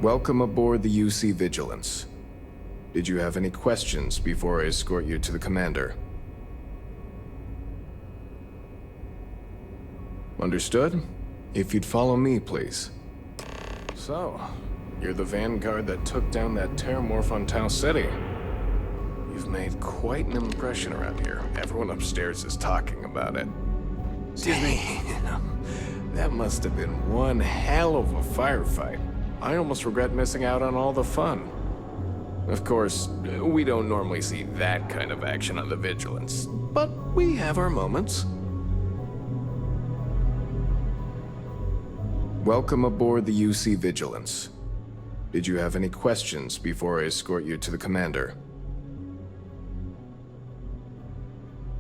Welcome aboard the UC Vigilance. Did you have any questions before I escort you to the commander? Understood? If you'd follow me, please. So, you're the vanguard that took down that terramorph on Tau City. You've made quite an impression around here. Everyone upstairs is talking about it. Excuse me. That must have been one hell of a firefight. I almost regret missing out on all the fun. Of course, we don't normally see that kind of action on the Vigilance, but we have our moments. Welcome aboard the UC Vigilance. Did you have any questions before I escort you to the commander?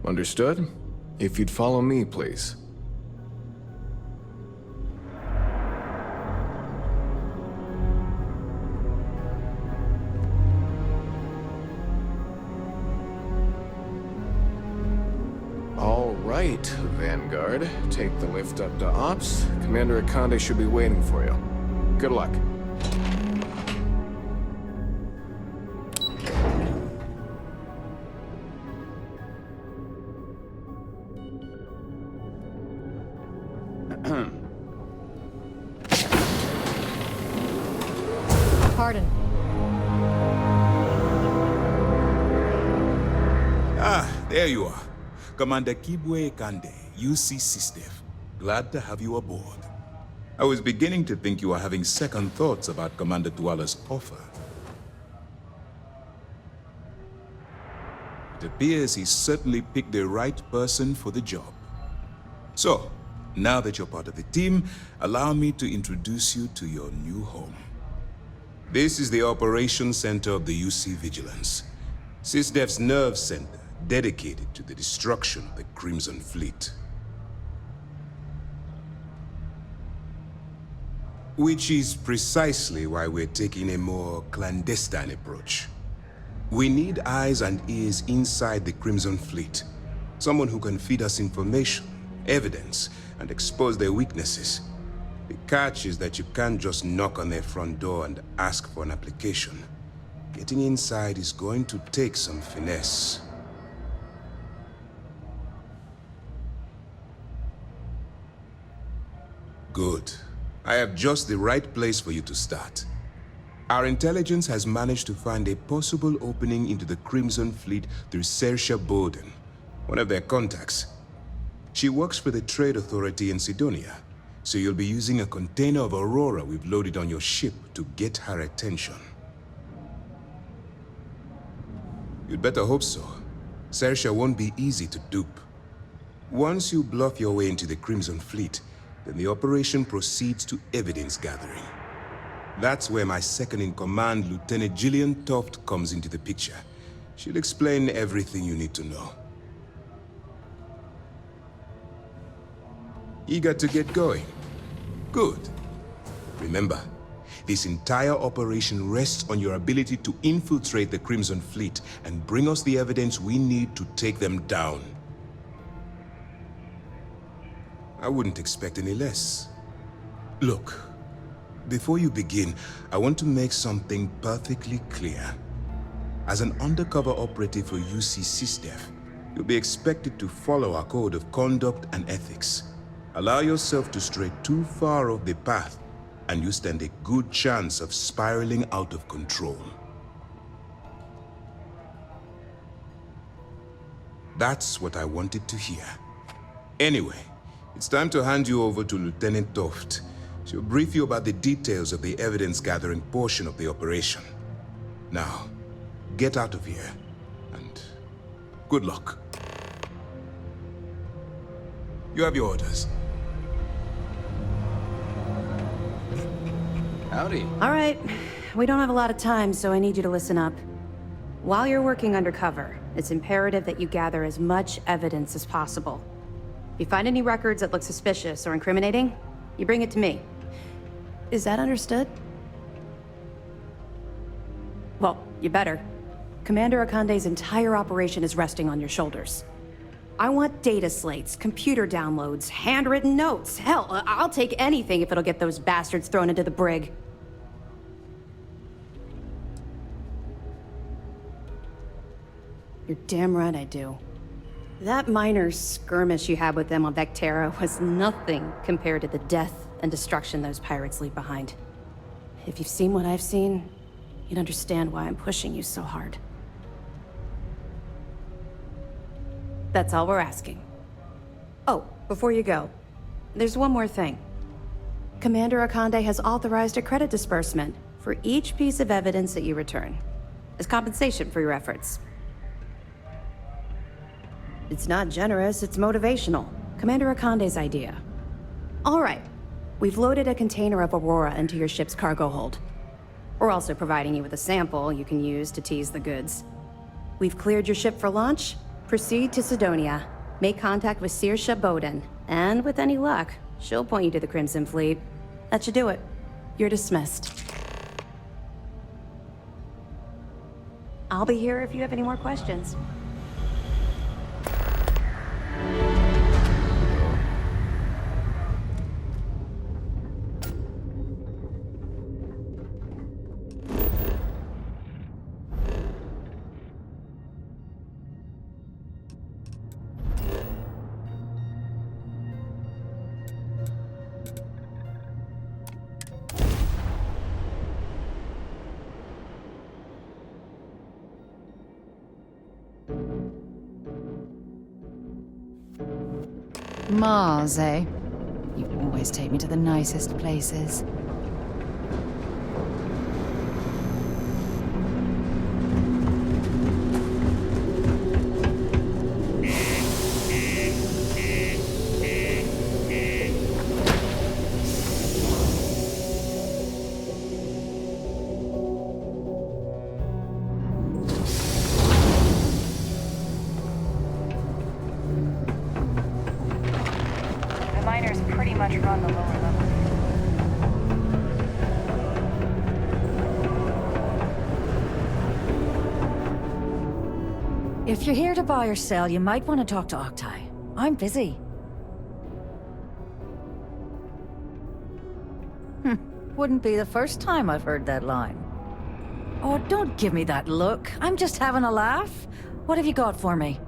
Understood? If you'd follow me, please. Right, Vanguard. Take the lift up to Ops. Commander Akande should be waiting for you. Good luck. Pardon. There you are. Commander Kibwe Kande, UC SysDev. Glad to have you aboard. I was beginning to think you were having second thoughts about Commander Tuala's offer. It appears he's certainly picked the right person for the job. So, now that you're part of the team, allow me to introduce you to your new home. This is the Operations Center of the UC Vigilance, SysDev's nerve center, dedicated to the destruction of the Crimson Fleet. Which is precisely why we're taking a more clandestine approach. We need eyes and ears inside the Crimson Fleet. Someone who can feed us information, evidence, and expose their weaknesses. The catch is that you can't just knock on their front door and ask for an application. Getting inside is going to take some finesse. Good. I have just the right place for you to start. Our intelligence has managed to find a possible opening into the Crimson Fleet through Saoirse Bowden, one of their contacts. She works for the Trade Authority in Sidonia, so you'll be using a container of Aurora we've loaded on your ship to get her attention. You'd better hope so. Saoirse won't be easy to dupe. Once you bluff your way into the Crimson Fleet, then the operation proceeds to evidence gathering. That's where my second-in-command, Lieutenant Gillian Toft, comes into the picture. She'll explain everything you need to know. Eager to get going? Good. Remember, this entire operation rests on your ability to infiltrate the Crimson Fleet and bring us the evidence we need to take them down. I wouldn't expect any less. Look, before you begin, I want to make something perfectly clear. As an undercover operative for UC SysDev, you'll be expected to follow our code of conduct and ethics. Allow yourself to stray too far off the path, and you stand a good chance of spiraling out of control. That's what I wanted to hear. Anyway, it's time to hand you over to Lieutenant Toft. She'll brief you about the details of the evidence-gathering portion of the operation. Now, get out of here, and good luck. You have your orders. Howdy. All right. We don't have a lot of time, so I need you to listen up. While you're working undercover, it's imperative that you gather as much evidence as possible. If you find any records that look suspicious or incriminating, you bring it to me. Is that understood? Well, you better. Commander Akande's entire operation is resting on your shoulders. I want data slates, computer downloads, handwritten notes. Hell, I'll take anything if it'll get those bastards thrown into the brig. You're damn right I do. That minor skirmish you had with them on Vectera was nothing compared to the death and destruction those pirates leave behind. If you've seen what I've seen, you'd understand why I'm pushing you so hard. That's all we're asking. Oh, before you go, there's one more thing. Commander Akande has authorized a credit disbursement for each piece of evidence that you return, as compensation for your efforts. It's not generous, it's motivational. Commander Akande's idea. All right, we've loaded a container of Aurora into your ship's cargo hold. We're also providing you with a sample you can use to tease the goods. We've cleared your ship for launch. Proceed to Sidonia. Make contact with Saoirse Bowden, and with any luck, she'll point you to the Crimson Fleet. That should do it. You're dismissed. I'll be here if you have any more questions. Mars, eh? You always take me to the nicest places. If you're here to buy or sell, you might want to talk to Octai. I'm busy. Wouldn't be the first time I've heard that line. Oh, don't give me that look. I'm just having a laugh. What have you got for me?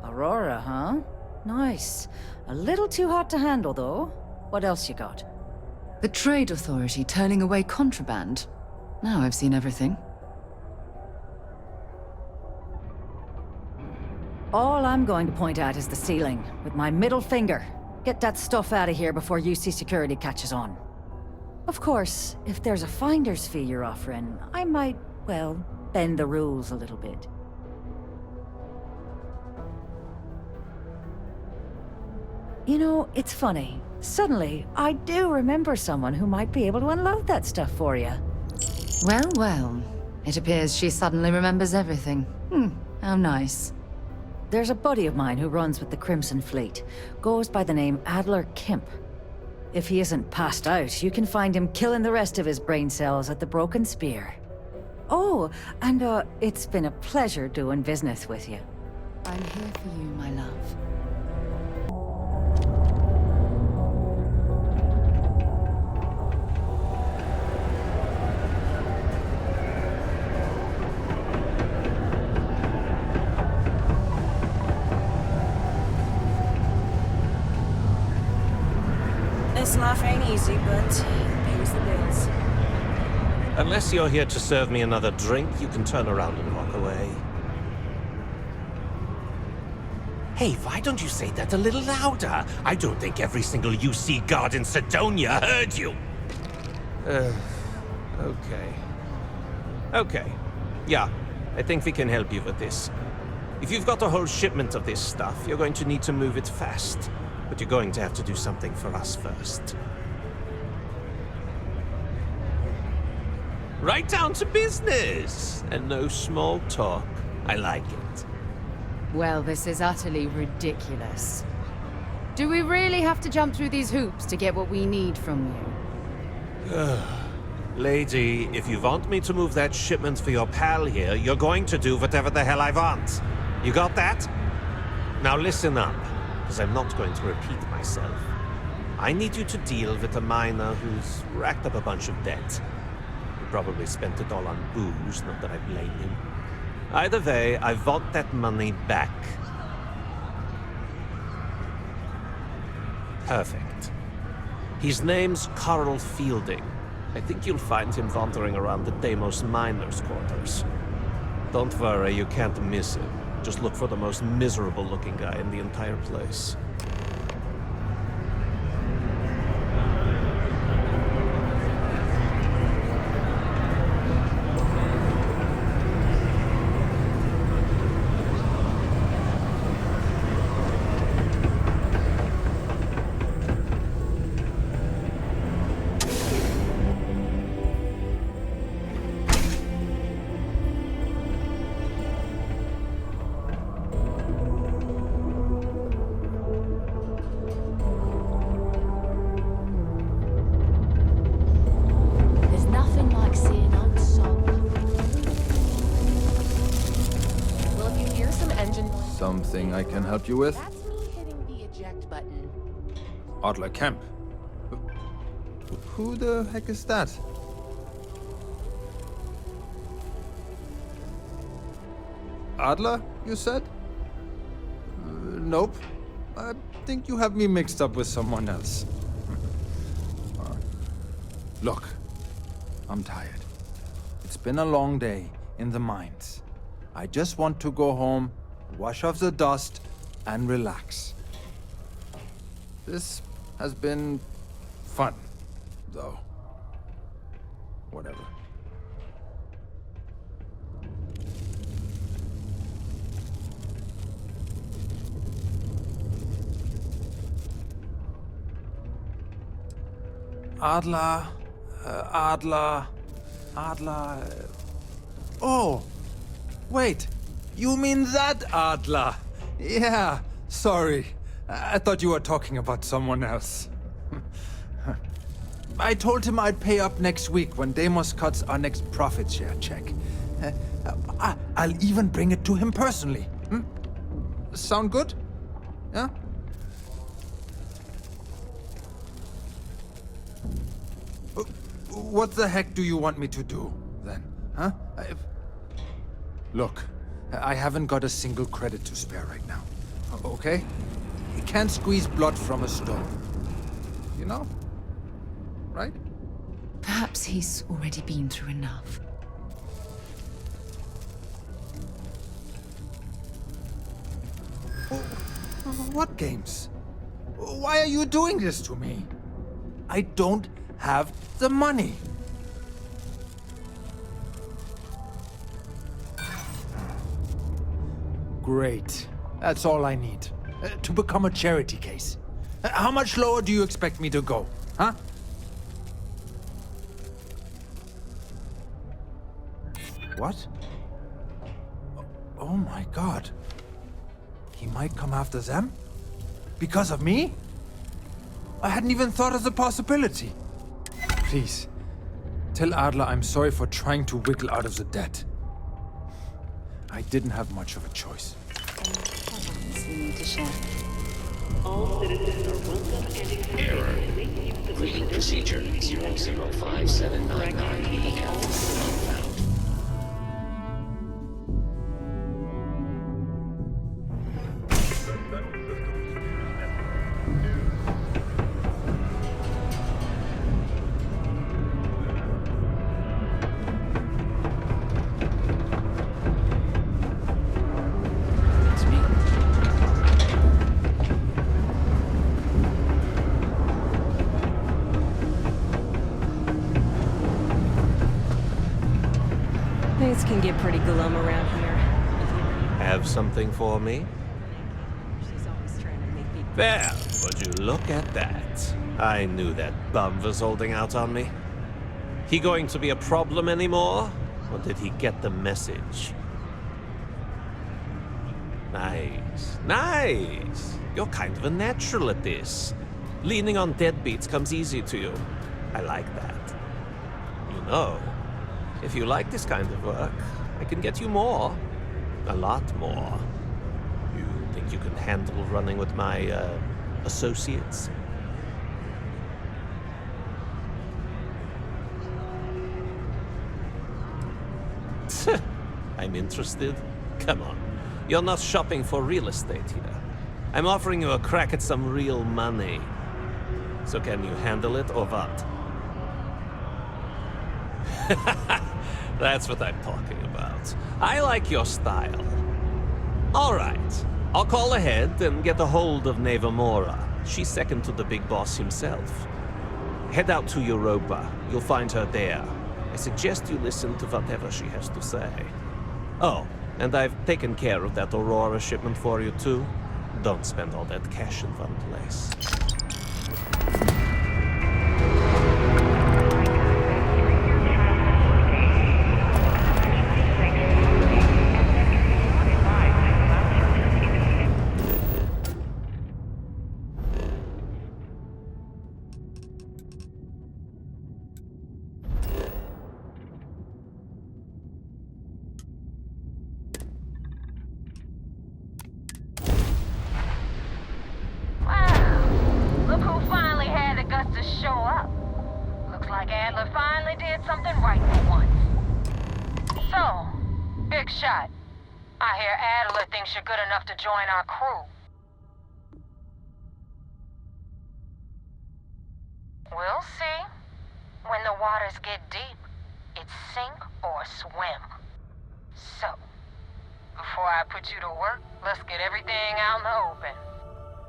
Aurora, huh? Nice. A little too hot to handle, though. What else you got? The Trade Authority turning away contraband. Now I've seen everything. All I'm going to point at is the ceiling, with my middle finger. Get that stuff out of here before UC security catches on. Of course, if there's a finder's fee you're offering, I might, well, bend the rules a little bit. You know, it's funny. Suddenly, I do remember someone who might be able to unload that stuff for you. Well, well. It appears she suddenly remembers everything. How nice. There's a buddy of mine who runs with the Crimson Fleet. Goes by the name Adler Kemp. If he isn't passed out, you can find him killing the rest of his brain cells at the Broken Spear. Oh, and it's been a pleasure doing business with you. I'm here for you, my love. This life ain't easy, but it pays the bills. Unless you're here to serve me another drink, you can turn around and walk away. Hey, why don't you say that a little louder? I don't think every single UC guard in Sidonia heard you. Okay. Okay. Yeah, I think we can help you with this. If you've got a whole shipment of this stuff, you're going to need to move it fast. But you're going to have to do something for us first. Right down to business! And no small talk. I like it. Well, this is utterly ridiculous. Do we really have to jump through these hoops to get what we need from you? Lady, if you want me to move that shipment for your pal here, you're going to do whatever the hell I want. You got that? Now listen up. Because I'm not going to repeat myself. I need you to deal with a miner who's racked up a bunch of debt. probably spent it all on booze, not that I blame him. Either way, I want that money back. Perfect. His name's Carl Fielding. I think you'll find him wandering around the Deimos miners' quarters. Don't worry, you can't miss him. Just look for the most miserable-looking guy in the entire place. Something I can help you with? That's me hitting the eject button. Adler Kemp. Who the heck is that? Adler, you said? Nope. I think you have me mixed up with someone else. Look, I'm tired. It's been a long day in the mines. I just want to go home, wash off the dust, and relax. This has been fun, though. Whatever. Adler. Oh! Wait! You mean that Adler? Yeah, sorry. I thought you were talking about someone else. I told him I'd pay up next week when Deimos cuts our next profit share check. I'll even bring it to him personally. Sound good? Yeah? What the heck do you want me to do, then? Huh? Look, I haven't got a single credit to spare right now. Okay? You can't squeeze blood from a stone. You know? Right? Perhaps he's already been through enough. What games? Why are you doing this to me? I don't have the money. Great. That's all I need. To become a charity case. How much lower do you expect me to go? Huh? What? Oh my god. He might come after them? Because of me? I hadn't even thought of the possibility. Please, tell Adler I'm sorry for trying to wiggle out of the debt. I didn't have much of a choice. All citizens are welcome and encouraged to make use of the procedure 005799 unfound. Things can get pretty glum around here. Have something for me? She's always trying to make me... Well, would you look at that? I knew that bum was holding out on me. He going to be a problem anymore? Or did he get the message? Nice. Nice! You're kind of a natural at this. Leaning on deadbeats comes easy to you. I like that. You know, if you like this kind of work, I can get you more. A lot more. You think you can handle running with my, associates? I'm interested? Come on. You're not shopping for real estate here. I'm offering you a crack at some real money. So can you handle it or what? That's what I'm talking about. I like your style. All right. I'll call ahead and get a hold of Nevamora. She's second to the big boss himself. Head out to Europa. You'll find her there. I suggest you listen to whatever she has to say. Oh, and I've taken care of that Aurora shipment for you too. Don't spend all that cash in one place. We'll see. When the waters get deep, it's sink or swim. So, before I put you to work, let's get everything out in the open.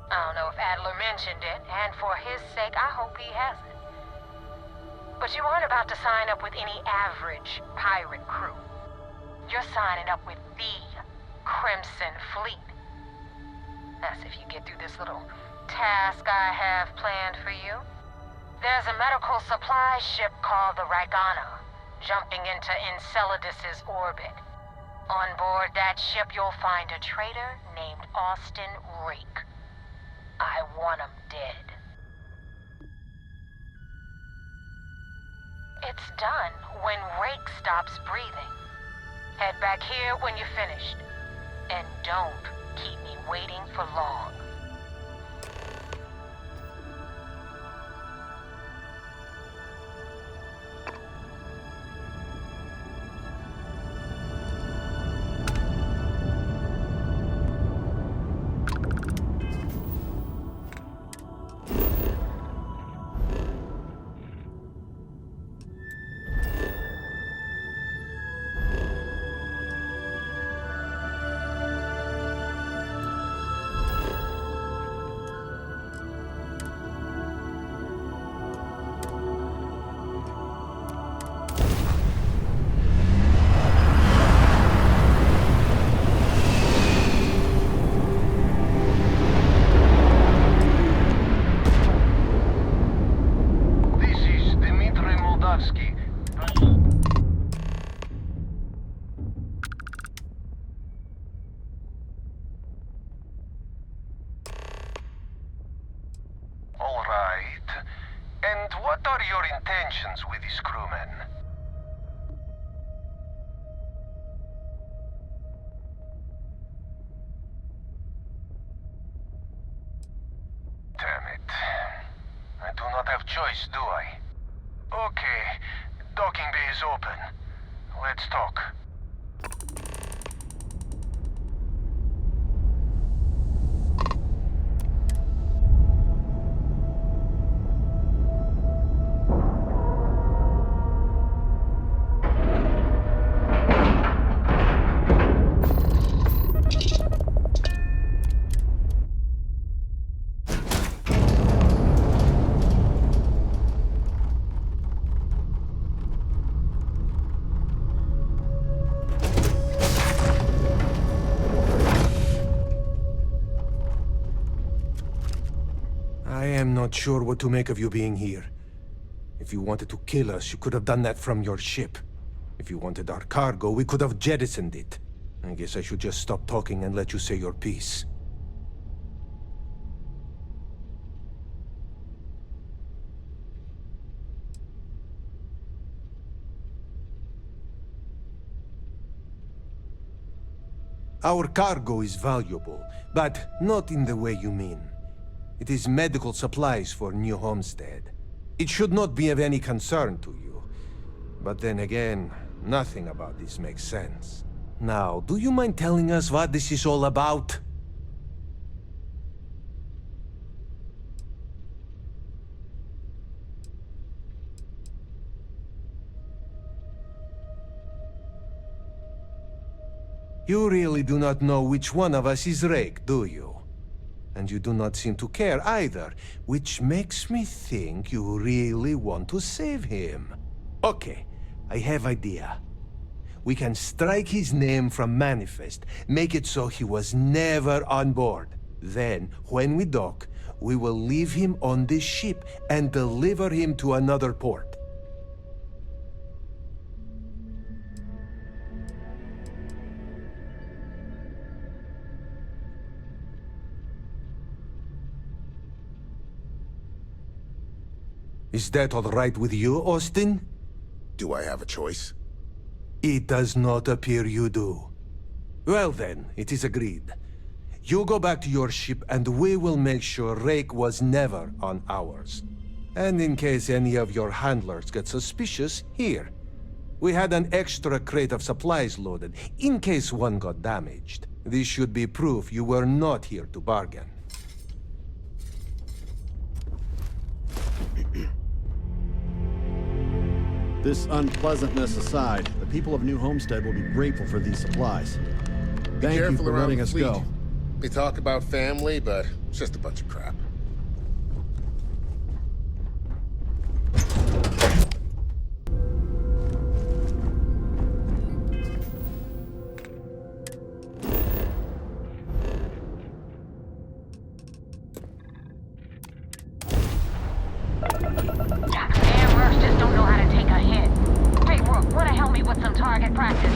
I don't know if Adler mentioned it, and for his sake, I hope he hasn't. But you aren't about to sign up with any average pirate crew. You're signing up with the Crimson Fleet. That's if you get through this little task I have planned for you. There's a medical supply ship called the Ragana, jumping into Enceladus's orbit. On board that ship, you'll find a traitor named Austin Reek. I want him dead. It's done when Rake stops breathing. Head back here when you're finished. And don't keep me waiting for long. With his crewmen. Damn it. I do not have choice, do I? Okay, docking bay is open. Let's talk. I'm not sure what to make of you being here. If you wanted to kill us, you could have done that from your ship. If you wanted our cargo, we could have jettisoned it. I guess I should just stop talking and let you say your piece. Our cargo is valuable, but not in the way you mean. It is medical supplies for New Homestead. It should not be of any concern to you. But then again, Nothing about this makes sense. Now, do you mind telling us what this is all about? You really do not know which one of us is Rake, do you? And you do not seem to care either, which makes me think you really want to save him. Okay, I have idea. We can strike his name from Manifest, make it so he was never on board. Then, when we dock, we will leave him on this ship and deliver him to another port. Is that all right with you, Austin? Do I have a choice? It does not appear you do. Well then, it is agreed. You go back to your ship and we will make sure Rake was never on ours. And in case any of your handlers get suspicious, here. We had an extra crate of supplies loaded, in case one got damaged. This should be proof you were not here to bargain. This unpleasantness aside, the people of New Homestead will be grateful for these supplies. Thank you for letting us go. They talk about family, but it's just a bunch of crap. Target practice.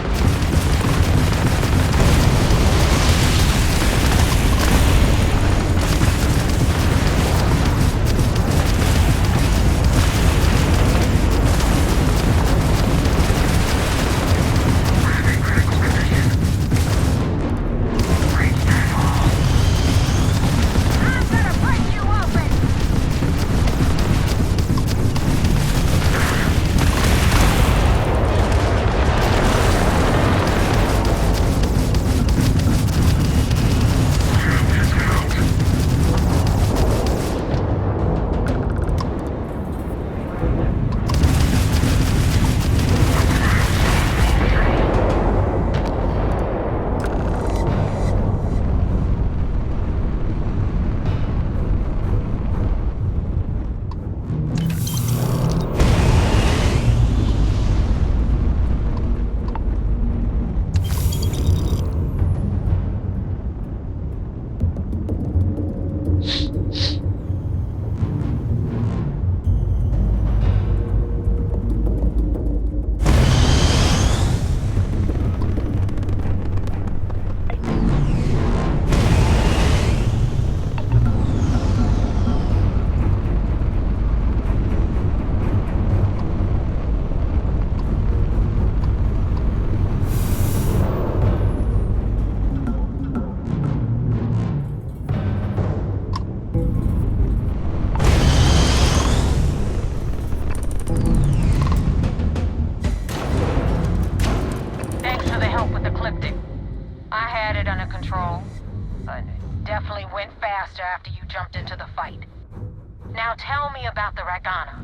Now tell me about the Ragana.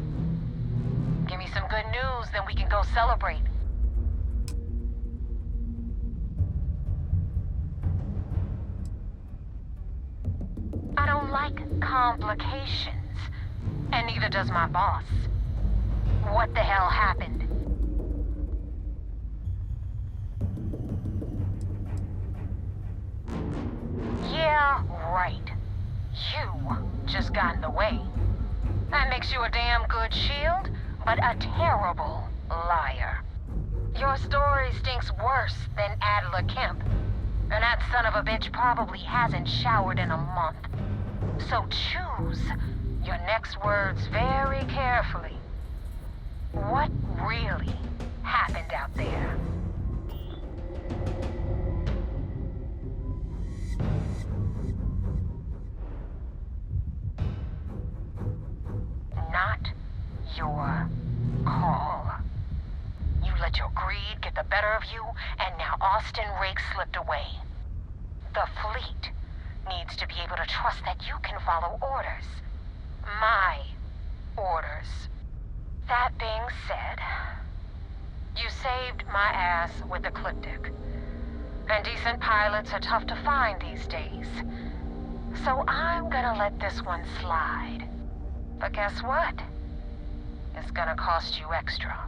Give me some good news, then we can go celebrate. I don't like complications, and neither does my boss. What the hell happened? Yeah, right. You just got in the way. That makes you a damn good shield, but a terrible liar. Your story stinks worse than Adler Kemp, and that son of a bitch probably hasn't showered in a month. So choose your next words very carefully. What really happened out there? Not your call. You let your greed get the better of you, and now Austin Rake slipped away. The fleet needs to be able to trust that you can follow orders. My orders. That being said, you saved my ass with Ecliptic. And decent pilots are tough to find these days. So I'm gonna let this one slide. But guess what? It's gonna cost you extra.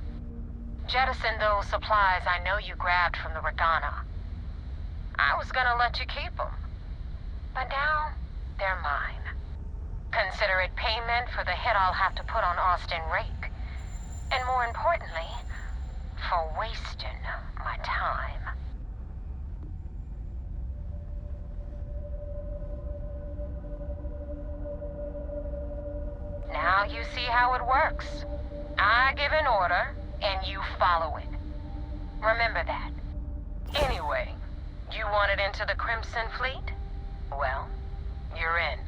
Jettison those supplies I know you grabbed from the Regana. I was gonna let you keep them. But now, they're mine. Consider it payment for the hit I'll have to put on Austin Rake. And more importantly, for wasting my time. Now you see how it works. I give an order, and you follow it. Remember that. Anyway, you wanted into the Crimson Fleet? Well, you're in.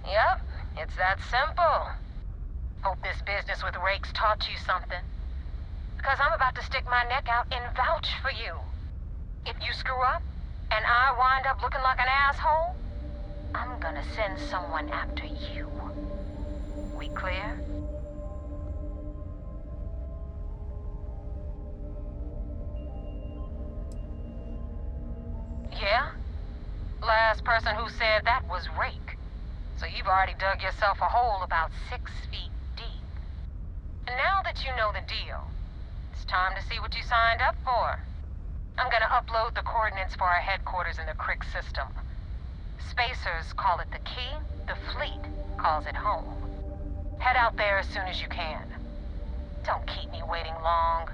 Yep, it's that simple. Hope this business with Rakes taught you something. Because I'm about to stick my neck out and vouch for you. If you screw up, and I wind up looking like an asshole, I'm gonna send someone after you. We clear? Yeah? Last person who said that was Rake. So you've already dug yourself a hole about 6 feet deep. And now that you know the deal, it's time to see what you signed up for. I'm gonna upload the coordinates for our headquarters in the Kryx system. Spacers call it the key, the fleet calls it home. Head out there as soon as you can. Don't keep me waiting long.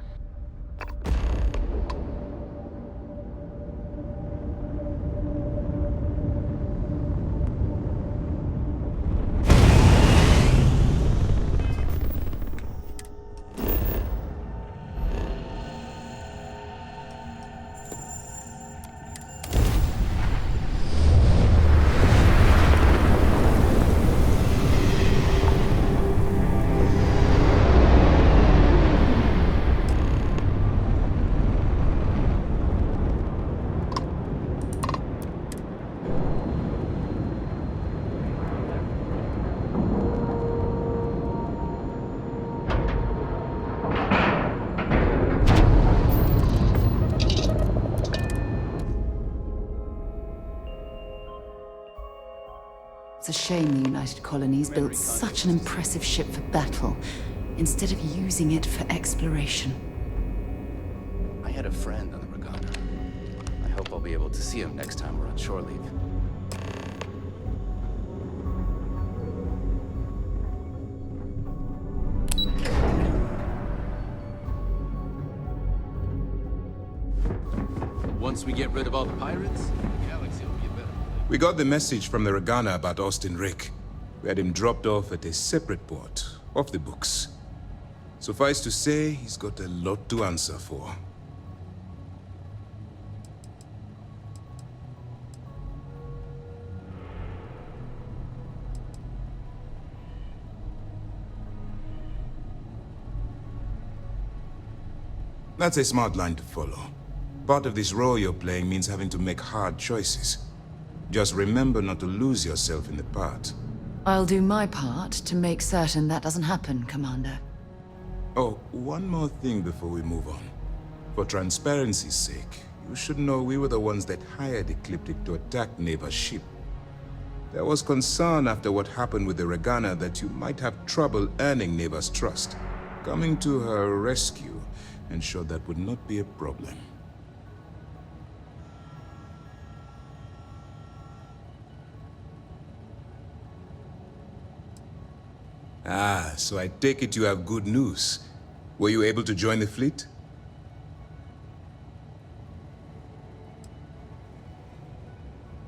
It's a shame the United Colonies built such an impressive ship for battle, instead of using it for exploration. I had a friend on the Regana. I hope I'll be able to see him next time we're on shore leave. Once we get rid of all the pirates, the galaxy will be a better place. We got the message from the Regana about Austin Rake. We had him dropped off at a separate port, off the books. Suffice to say, he's got a lot to answer for. That's a smart line to follow. Part of this role you're playing means having to make hard choices. Just remember not to lose yourself in the part. I'll do my part to make certain that doesn't happen, Commander. Oh, one more thing before we move on. For transparency's sake, you should know we were the ones that hired Ecliptic to attack Neva's ship. There was concern after what happened with the Regana that you might have trouble earning Neva's trust. Coming to her rescue ensured that would not be a problem. Ah, so I take it you have good news. Were you able to join the fleet?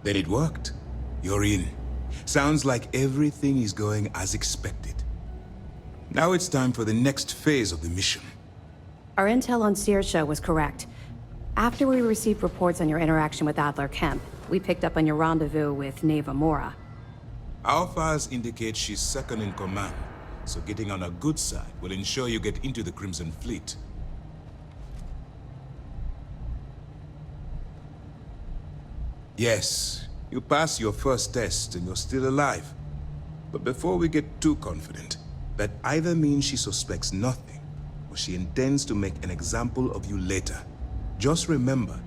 Then it worked. You're in. Sounds like everything is going as expected. Now it's time for the next phase of the mission. Our intel on Saoirse was correct. After we received reports on your interaction with Adler Kemp, we picked up on your rendezvous with Neva Mora. Our files indicate she's second in command, so getting on her good side will ensure you get into the Crimson Fleet. Yes, you passed your first test and you're still alive. But before we get too confident, that either means she suspects nothing, or she intends to make an example of you later. Just remember,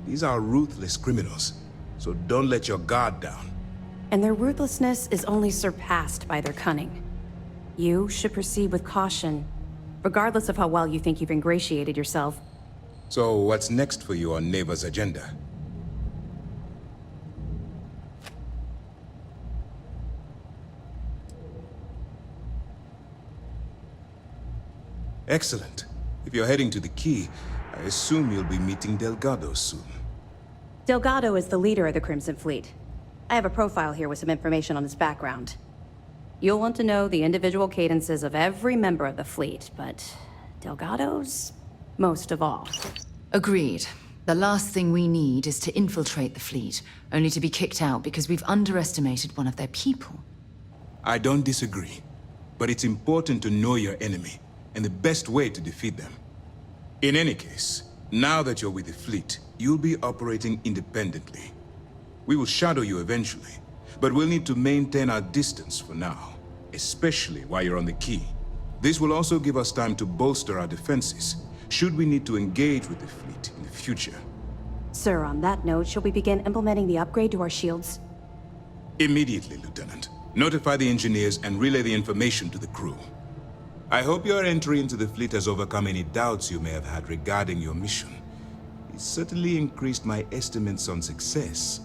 these are ruthless criminals, so don't let your guard down. And their ruthlessness is only surpassed by their cunning. You should proceed with caution, regardless of how well you think you've ingratiated yourself. So what's next for you on Neva's agenda? Excellent. If you're heading to the Key, I assume you'll be meeting Delgado soon. Delgado is the leader of the Crimson Fleet. I have a profile here with some information on his background. You'll want to know the individual cadences of every member of the fleet, but Delgado's most of all. Agreed. The last thing we need is to infiltrate the fleet, only to be kicked out because we've underestimated one of their people. I don't disagree, but it's important to know your enemy, and the best way to defeat them. In any case, now that you're with the fleet, you'll be operating independently. We will shadow you eventually, but we'll need to maintain our distance for now, especially while you're on the Key. This will also give us time to bolster our defenses, should we need to engage with the fleet in the future. Sir, on that note, shall we begin implementing the upgrade to our shields? Immediately, Lieutenant. Notify the engineers and relay the information to the crew. I hope your entry into the fleet has overcome any doubts you may have had regarding your mission. It certainly increased my estimates on success.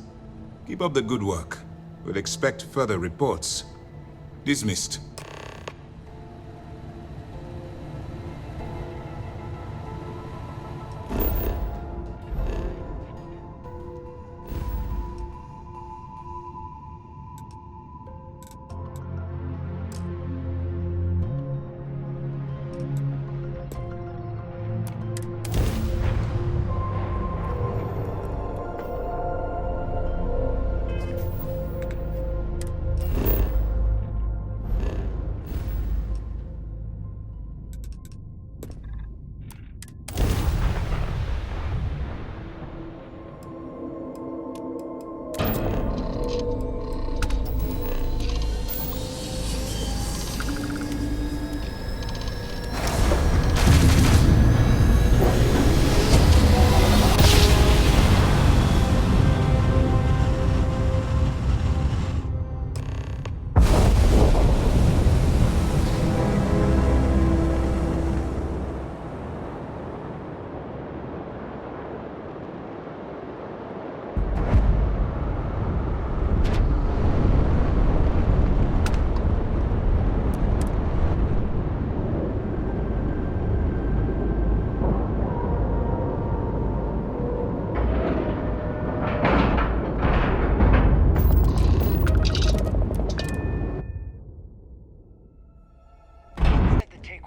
Keep up the good work. We'll expect further reports. Dismissed.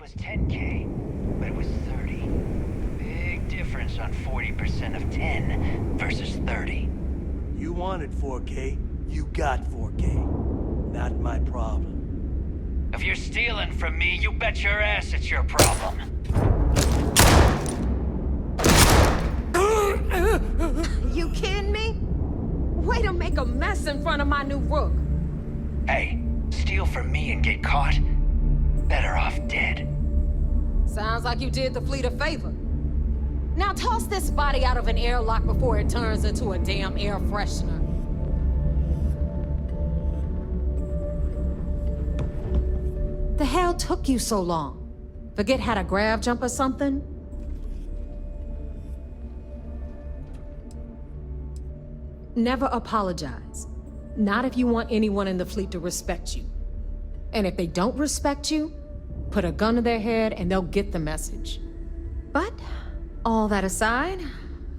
was 10K, but it was 30. Big difference on 40% of 10 versus 30. You wanted 4K, you got 4K. Not my problem. If you're stealing from me, you bet your ass it's your problem. You kidding me? Way to make a mess in front of my new Rook. Hey, steal from me and get caught? Better off dead. Sounds like you did the fleet a favor. Now toss this body out of an airlock before it turns into a damn air freshener. The hell took you so long? Forget how to grav jump or something? Never apologize. Not if you want anyone in the fleet to respect you. And if they don't respect you, put a gun to their head and they'll get the message. But, all that aside,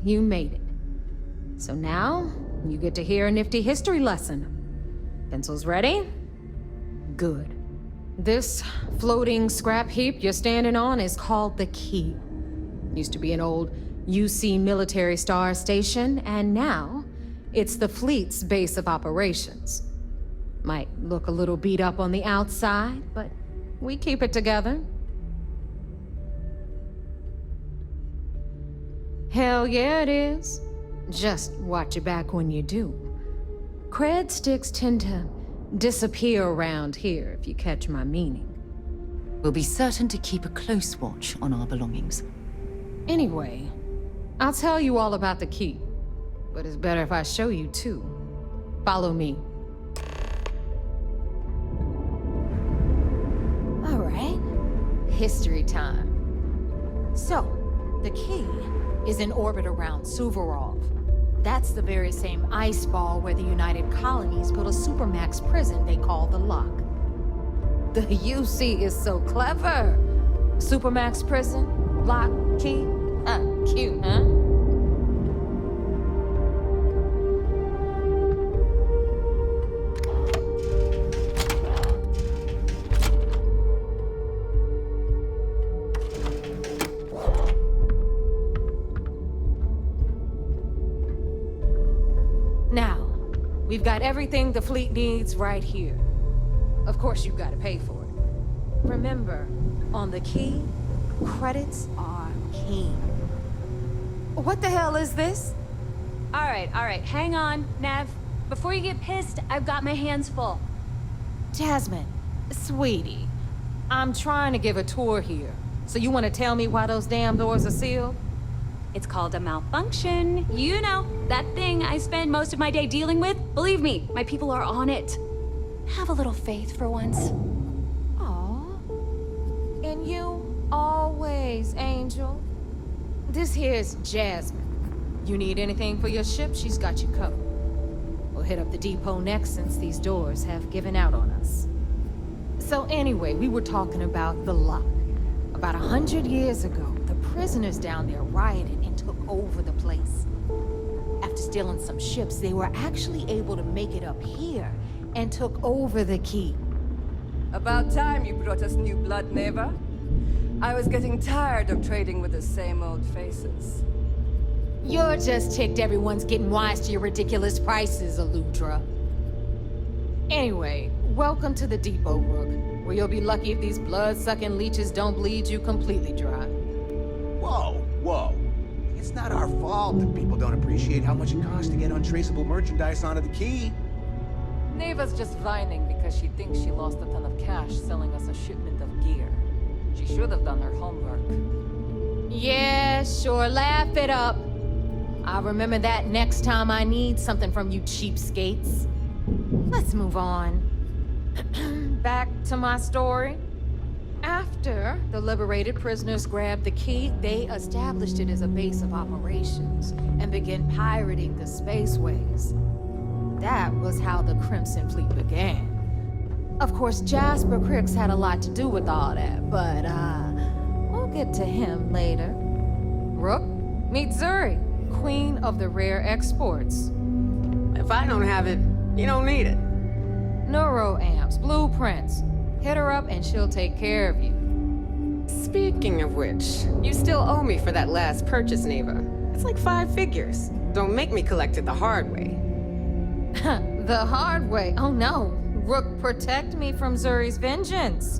you made it. So now, you get to hear a nifty history lesson. Pencils ready? Good. This floating scrap heap you're standing on is called the Key. Used to be an old UC military star station, and now it's the fleet's base of operations. Might look a little beat up on the outside, but we keep it together. Hell yeah, it is. Just watch your back when you do. Cred sticks tend to disappear around here, if you catch my meaning. We'll be certain to keep a close watch on our belongings. Anyway, I'll tell you all about the key. But it's better if I show you too. Follow me. All right. History time. So, the key is in orbit around Suvorov. That's the very same ice ball where the United Colonies built a supermax prison they call the Lock. The UC is so clever. Supermax prison, lock, key. Cute, huh? Now, we've got everything the fleet needs right here. Of course, you've got to pay for it. Remember, on the key, credits are king. What the hell is this? All right, hang on, Nev. Before you get pissed, I've got my hands full. Jasmine, sweetie, I'm trying to give a tour here. So you want to tell me why those damn doors are sealed? It's called a malfunction. You know, that thing I spend most of my day dealing with. Believe me, my people are on it. Have a little faith for once. Aw. And you always, Angel. This here's Jasmine. You need anything for your ship, she's got you covered. We'll hit up the depot next since these doors have given out on us. So anyway, we were talking about the Lock. About 100 years ago, the prisoners down there rioted and took over the place. After stealing some ships, they were actually able to make it up here and took over the key. About time you brought us new blood, Neva. I was getting tired of trading with the same old faces. You're just ticked everyone's getting wise to your ridiculous prices, Aludra. Anyway, welcome to the depot, Rook, where you'll be lucky if these blood-sucking leeches don't bleed you completely dry. Whoa. It's not our fault that people don't appreciate how much it costs to get untraceable merchandise onto the key. Neva's just whining because she thinks she lost a ton of cash selling us a shipment of gear. She should have done her homework. Yeah, sure, laugh it up. I'll remember that next time I need something from you cheapskates. Let's move on. Back to my story. After the liberated prisoners grabbed the key, they established it as a base of operations and began pirating the spaceways. That was how the Crimson Fleet began. Of course, Jasper Kryx had a lot to do with all that, but we'll get to him later. Rook, meet Zuri, Queen of the Rare Exports. If I don't have it, you don't need it. Neuroamps, blueprints. Hit her up and she'll take care of you. Speaking of which, you still owe me for that last purchase, Neva. It's like 5 figures. Don't make me collect it the hard way. The hard way? Oh no. Rook, protect me from Zuri's vengeance.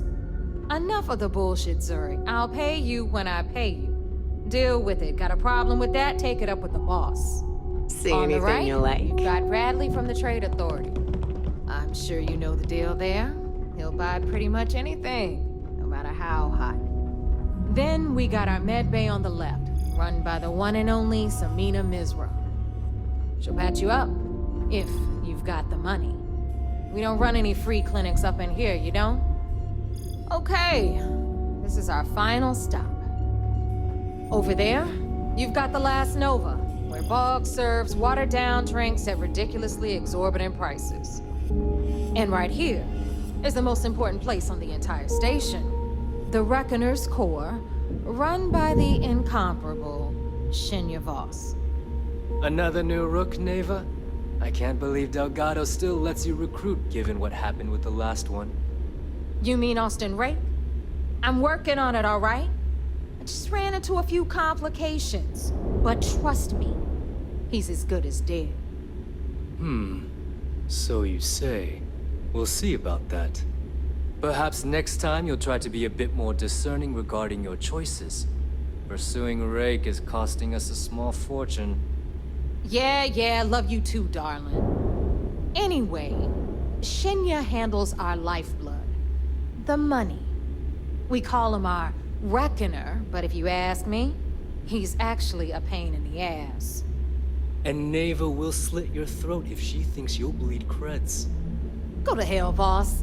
Enough of the bullshit, Zuri. I'll pay you when I pay you. Deal with it. Got a problem with that? Take it up with the boss. See On anything the right, you like. you've got Radley from the Trade Authority. I'm sure you know the deal there. He'll buy pretty much anything, no matter how hot. Then we got our med bay on the left, run by the one and only Samina Mizra. She'll patch you up, if you've got the money. We don't run any free clinics up in here, you don't? Okay, this is our final stop. Over there, you've got the Last Nova, where Bog serves watered-down drinks at ridiculously exorbitant prices. And right here is the most important place on the entire station, the Reckoner's Core, run by the incomparable Shinya Voss. Another new Rook, Neva? I can't believe Delgado still lets you recruit given what happened with the last one. You mean Austin Rake? I'm working on it, all right? I just ran into a few complications. But trust me, he's as good as dead. So you say. We'll see about that. Perhaps next time you'll try to be a bit more discerning regarding your choices. Pursuing Rake is costing us a small fortune. Yeah, love you too, darling. Anyway, Shinya handles our lifeblood. The money. We call him our reckoner, but if you ask me, he's actually a pain in the ass. And Neva will slit your throat if she thinks you'll bleed creds. Go to hell, boss.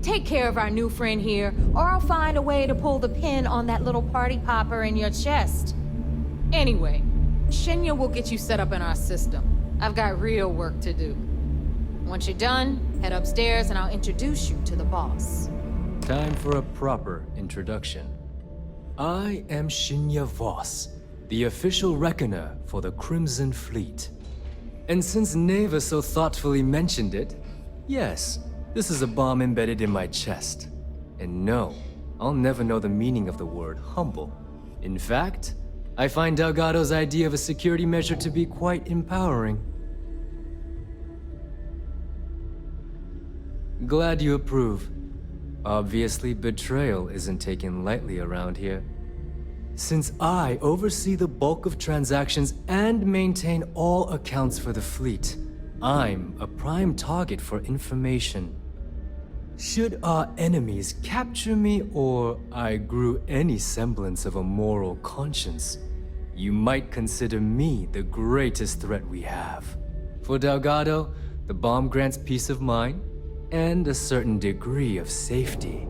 Take care of our new friend here, or I'll find a way to pull the pin on that little party popper in your chest. Anyway, Shinya will get you set up in our system. I've got real work to do. Once you're done, head upstairs and I'll introduce you to the boss. Time for a proper introduction. I am Shinya Voss, the official reckoner for the Crimson Fleet. And since Neva so thoughtfully mentioned it, yes, this is a bomb embedded in my chest. And no, I'll never know the meaning of the word humble. In fact, I find Delgado's idea of a security measure to be quite empowering. Glad you approve. Obviously, betrayal isn't taken lightly around here. Since I oversee the bulk of transactions and maintain all accounts for the fleet, I'm a prime target for information. Should our enemies capture me or I grew any semblance of a moral conscience, you might consider me the greatest threat we have. For Delgado, the bomb grants peace of mind and a certain degree of safety.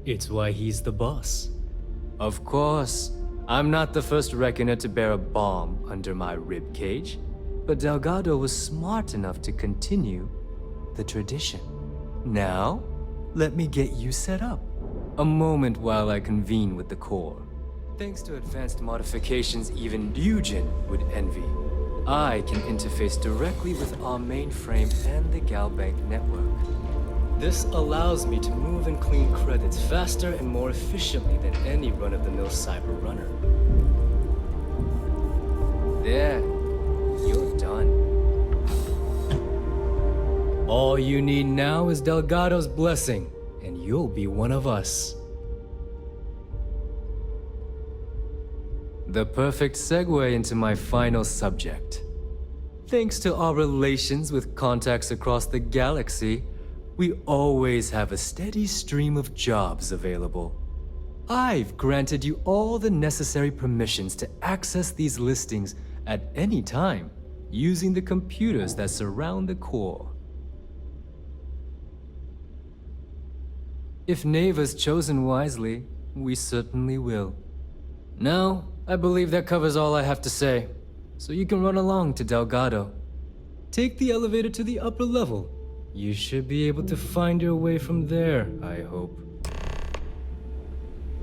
It's why he's the boss. Of course, I'm not the first reckoner to bear a bomb under my ribcage, but Delgado was smart enough to continue the tradition. Now, let me get you set up. A moment while I convene with the core. Thanks to advanced modifications even Ryujin would envy, I can interface directly with our mainframe and the Galbank network. This allows me to move and clean credits faster and more efficiently than any run-of-the-mill cyber runner. There, you're done. All you need now is Delgado's blessing, and you'll be one of us. The perfect segue into my final subject. Thanks to our relations with contacts across the galaxy, we always have a steady stream of jobs available. I've granted you all the necessary permissions to access these listings at any time, using the computers that surround the core. If Neva's chosen wisely, we certainly will. Now, I believe that covers all I have to say, so you can run along to Delgado. Take the elevator to the upper level. You should be able to find your way from there, I hope.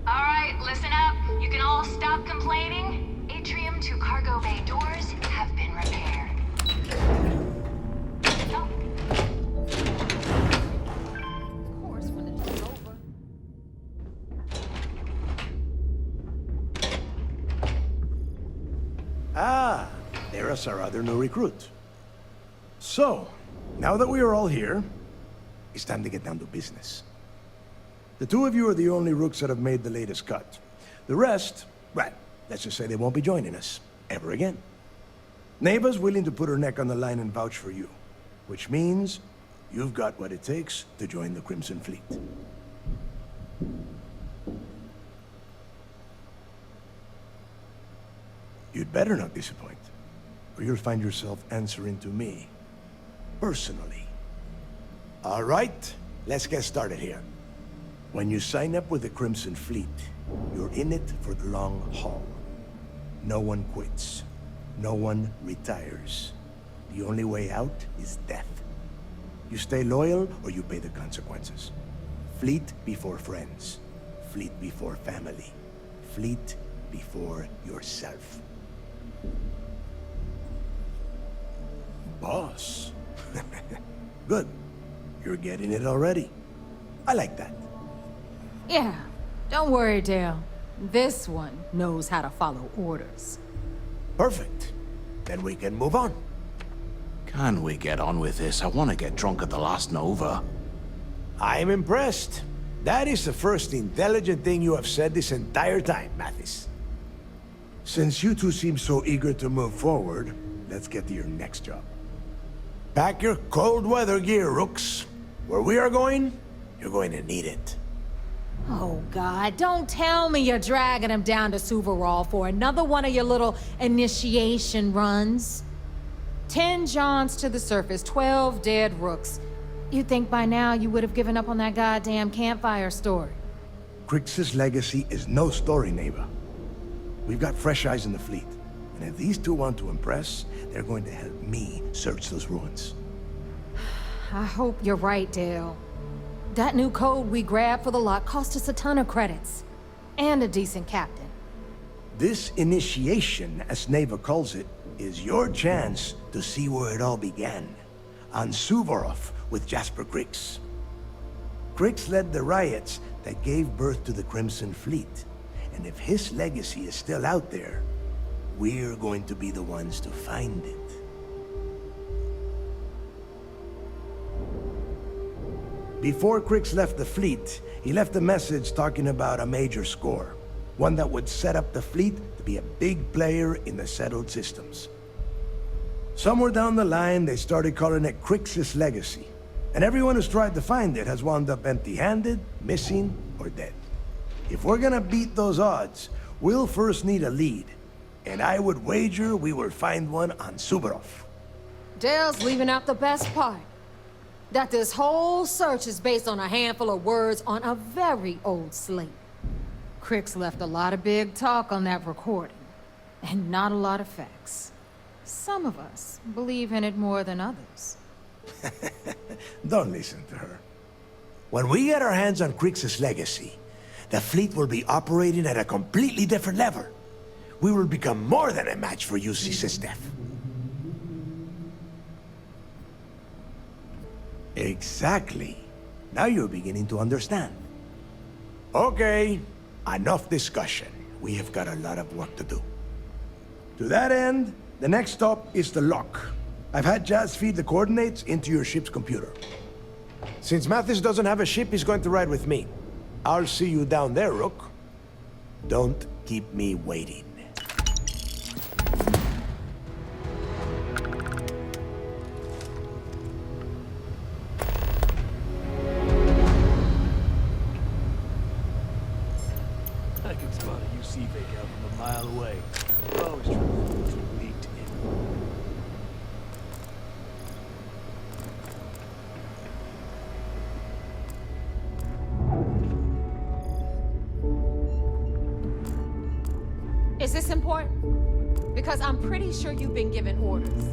Alright, listen up. You can all stop complaining. Atrium to cargo bay doors have been repaired. Of course, when the day's over. Ah, there's our other new recruit. So, now that we are all here, it's time to get down to business. The two of you are the only Rooks that have made the latest cut. The rest, well, let's just say they won't be joining us ever again. Neva's willing to put her neck on the line and vouch for you, which means you've got what it takes to join the Crimson Fleet. You'd better not disappoint, or you'll find yourself answering to me, personally. All right, let's get started here. When you sign up with the Crimson Fleet, you're in it for the long haul. No one quits. No one retires. The only way out is death. You stay loyal or you pay the consequences. Fleet before friends. Fleet before family. Fleet before yourself. Boss. Good. You're getting it already. I like that. Yeah, don't worry, Dale. This one knows how to follow orders. Perfect. Then we can move on. Can we get on with this? I want to get drunk at the last Nova. I'm impressed. That is the first intelligent thing you have said this entire time, Mathis. Since you two seem so eager to move forward, let's get to your next job. Pack your cold weather gear, Rooks. Where we are going, you're going to need it. Oh, God, don't tell me you're dragging him down to Suvarol for another one of your little initiation runs. 10 Johns to the surface, 12 dead Rooks. You'd think by now you would have given up on that goddamn campfire story. Kryx's legacy is no story, Neva. We've got fresh eyes in the fleet. And if these two want to impress, they're going to help me search those ruins. I hope you're right, Dale. That new code we grabbed for the lot cost us a ton of credits. And a decent captain. This initiation, as Neva calls it, is your chance to see where it all began. On Suvorov with Jasper Kryx. Kryx led the riots that gave birth to the Crimson Fleet. And if his legacy is still out there, we're going to be the ones to find it. Before Kryx left the fleet, he left a message talking about a major score. One that would set up the fleet to be a big player in the settled systems. Somewhere down the line, they started calling it Kryx's legacy. And everyone who's tried to find it has wound up empty-handed, missing, or dead. If we're gonna beat those odds, we'll first need a lead. And I would wager we will find one on Suvorov. Dale's leaving out the best part. That this whole search is based on a handful of words on a very old slate. Kryx left a lot of big talk on that recording, and not a lot of facts. Some of us believe in it more than others. Don't listen to her. When we get our hands on Kryx's legacy, the fleet will be operating at a completely different level. We will become more than a match for UC Systef. Exactly. Now you're beginning to understand. Okay, enough discussion. We have got a lot of work to do. To that end, the next stop is the lock. I've had Jazz feed the coordinates into your ship's computer. Since Mathis doesn't have a ship, he's going to ride with me. I'll see you down there, Rook. Don't keep me waiting. I can spot a UC fake out from a mile away. We're always trying to find those who leaked in. Is this important? Because I'm pretty sure you've been given orders.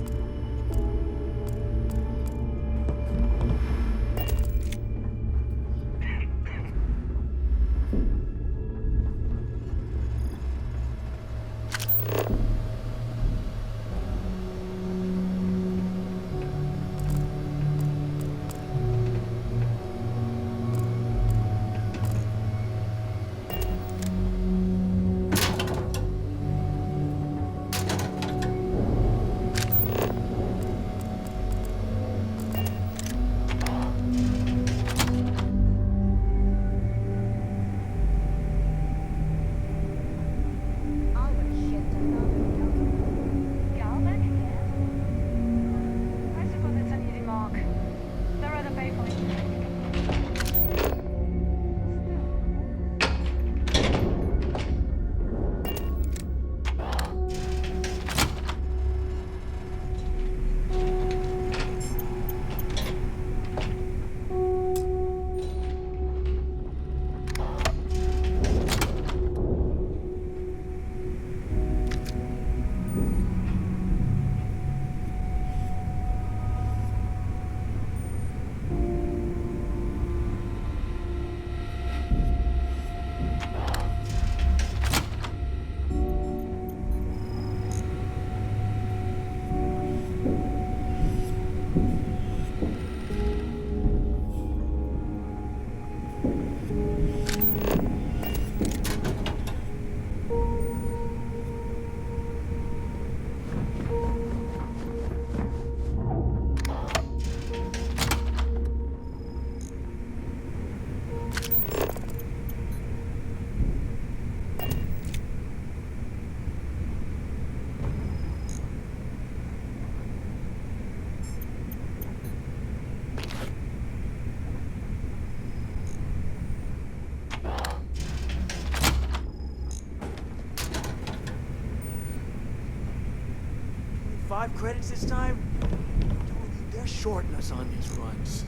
5 credits this time? Dude, they're shorting us on these runs.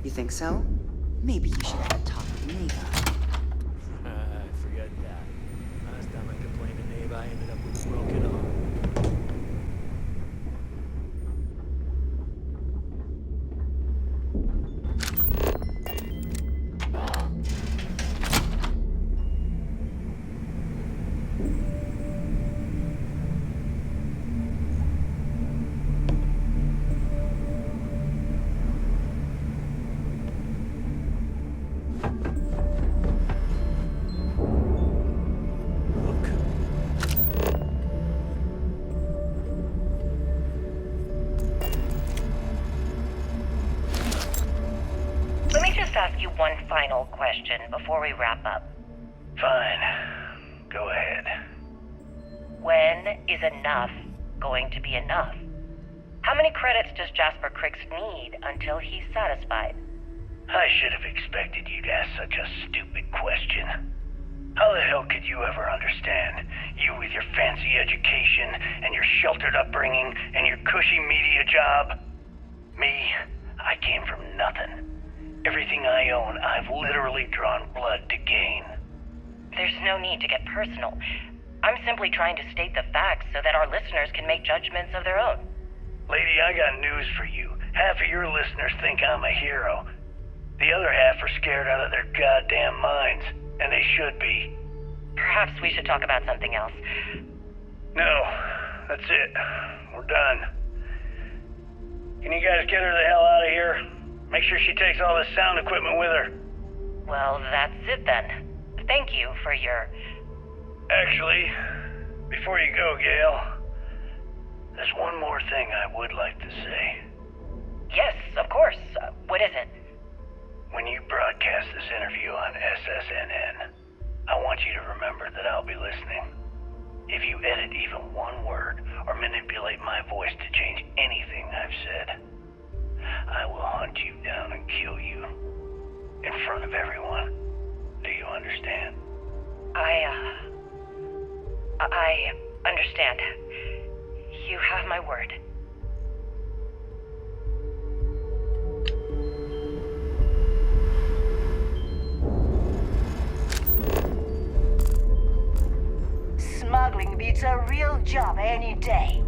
You think so? Maybe you should have a talk with Neva. Forget that. Last time I complained to Neva, I ended up with a broken arm. Ask you one final question before we wrap up. Fine. Go ahead. When is enough going to be enough? How many credits does Jasper Kryx need until he's satisfied? I should have expected you to ask such a stupid question. How the hell could you ever understand? You with your fancy education and your sheltered upbringing and your cushy media job? Me, I came from nothing. Everything I own, I've literally drawn blood to gain. There's no need to get personal. I'm simply trying to state the facts so that our listeners can make judgments of their own. Lady, I got news for you. Half of your listeners think I'm a hero. The other half are scared out of their goddamn minds, and they should be. Perhaps we should talk about something else. No, that's it. We're done. Can you guys get her the hell out of here? Make sure she takes all this sound equipment with her. Well, that's it then. Thank you for your... Actually, before you go, Gale, there's one more thing I would like to say. Yes, of course. What is it? When you broadcast this interview on SSNN, I want you to remember that I'll be listening. If you edit even one word or manipulate my voice to change anything I've said, I will hunt you down and kill you. In front of everyone. Do you understand? I understand. You have my word. Smuggling beats a real job any day.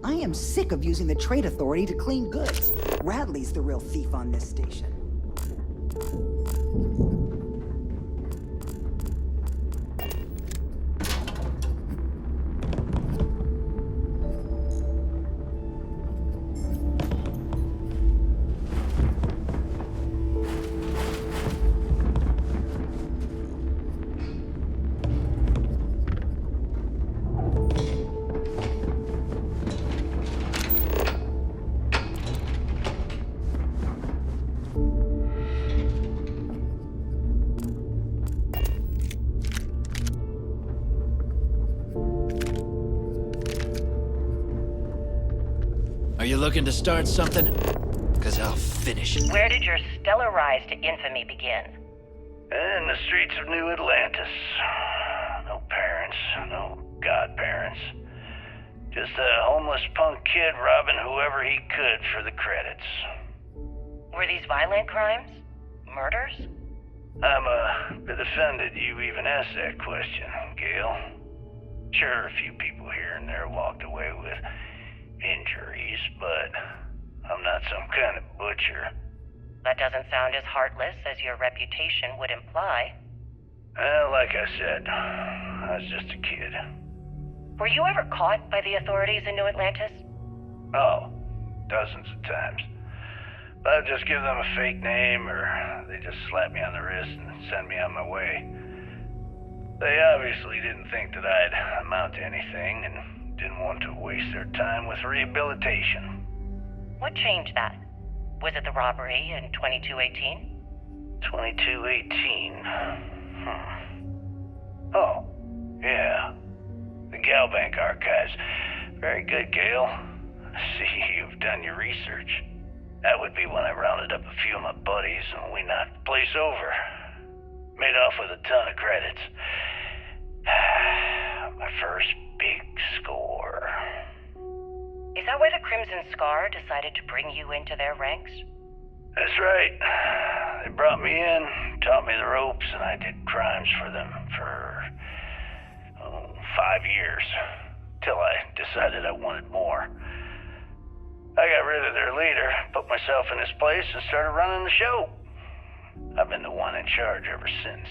I am sick of using the trade authority to clean goods. Radley's the real thief on this station. Are you looking to start something? Because I'll finish it. Where did your stellar rise to infamy begin? In the streets of New Atlantis. No parents, no godparents. Just a homeless punk kid robbing whoever he could for the credits. Were these violent crimes? Murders? I'm a bit offended you even asked that question, Gale. Sure, a few people here and there walked away with injuries, but I'm not some kind of butcher. That doesn't sound as heartless as your reputation would imply. Well, like I said, I was just a kid. Were you ever caught by the authorities in New Atlantis? Oh, dozens of times. But I'd just give them a fake name, or they just slap me on the wrist and send me on my way. They obviously didn't think that I'd amount to anything, and didn't want to waste their time with rehabilitation. What changed that? Was it the robbery in 2218? 2218. Oh, yeah. The Galbank archives. Very good, Gale. See, you've done your research. That would be when I rounded up a few of my buddies and we knocked the place over. Made off with a ton of credits. My first big score. Is that why the Crimson Scar decided to bring you into their ranks? That's right. They brought me in, taught me the ropes, and I did crimes for them for 5 years. Till I decided I wanted more. I got rid of their leader, put myself in his place, and started running the show. I've been the one in charge ever since.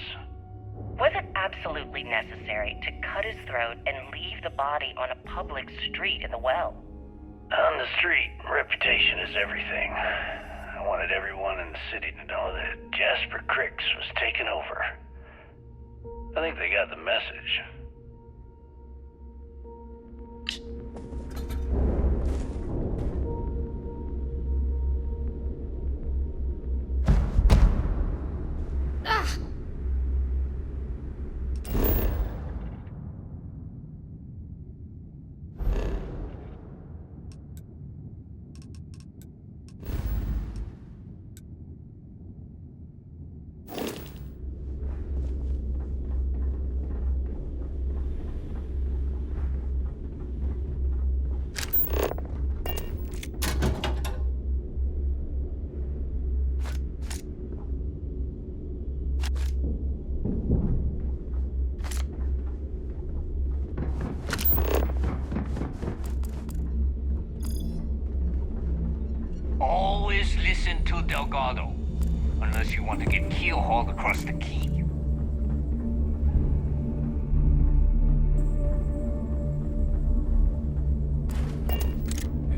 Was it absolutely necessary to cut his throat and leave the body on a public street in the well? On the street, reputation is everything. I wanted everyone in the city to know that Jasper Kryx was taking over. I think they got the message. Always listen to Delgado, unless you want to get keel-hauled across the key.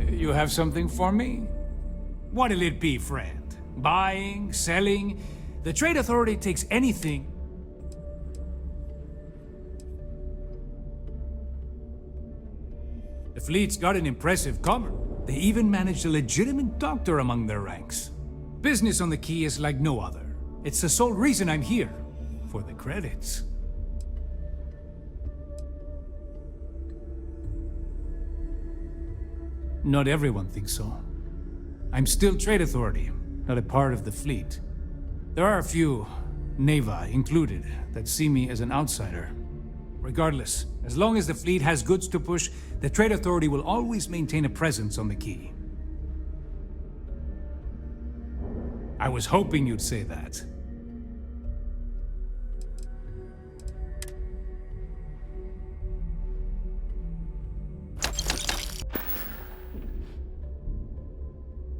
You have something for me? What'll it be, friend? Buying? Selling? The Trade Authority takes anything. The fleet's got an impressive cover. They even managed a legitimate doctor among their ranks. Business on the Key is like no other. It's the sole reason I'm here. For the credits. Not everyone thinks so. I'm still Trade Authority, not a part of the fleet. There are a few, Neva included, that see me as an outsider. Regardless, as long as the fleet has goods to push, the Trade Authority will always maintain a presence on the Key. I was hoping you'd say that.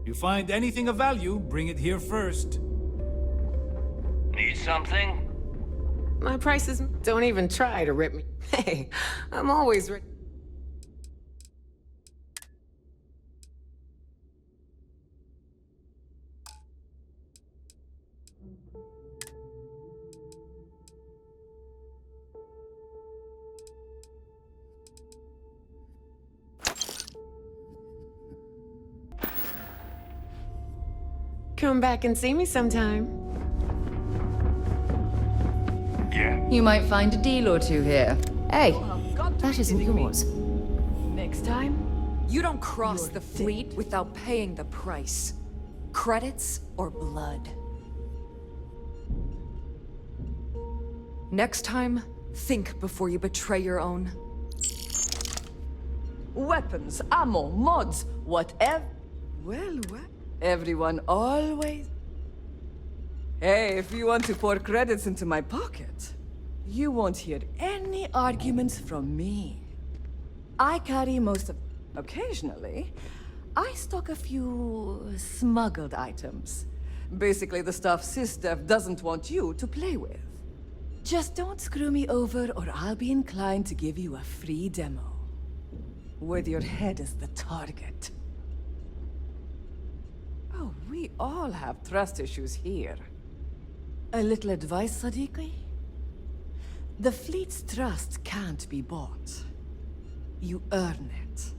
You find anything of value, bring it here first. Need something? My prices don't even try to rip me. Hey, I'm always ready. Come back and see me sometime. Yeah. You might find a deal or two here. Hey, that isn't yours. Next time, you don't cross the fleet without paying the price. Credits or blood. Next time, think before you betray your own. Weapons, ammo, mods, whatever. Well, everyone always... Hey, if you want to pour credits into my pocket, you won't hear any arguments from me. I carry most of... Occasionally, I stock a few smuggled items. Basically the stuff SysDev doesn't want you to play with. Just don't screw me over or I'll be inclined to give you a free demo. With your head as the target. Oh, we all have trust issues here. A little advice, Sadiqi? The fleet's trust can't be bought. You earn it.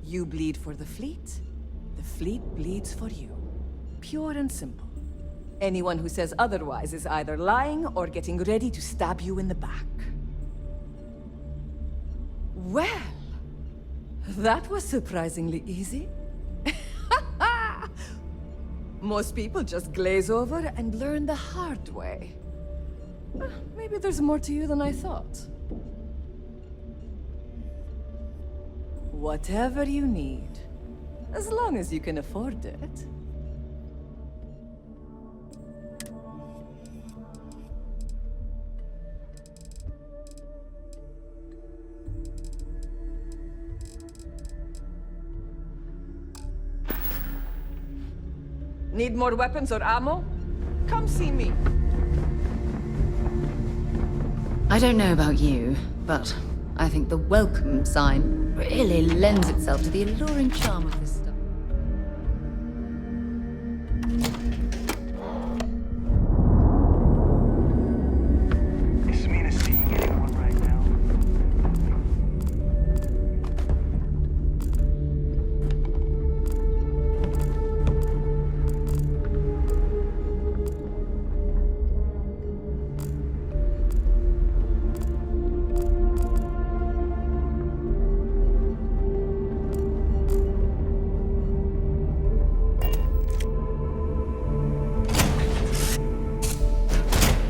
You bleed for the fleet bleeds for you. Pure and simple. Anyone who says otherwise is either lying or getting ready to stab you in the back. Well, that was surprisingly easy. Most people just glaze over and learn the hard way. Maybe there's more to you than I thought. Whatever you need, as long as you can afford it. Need more weapons or ammo? Come see me. I don't know about you, but I think the welcome sign really lends itself to the alluring charm of this stuff. Is Mina seeing anyone right now?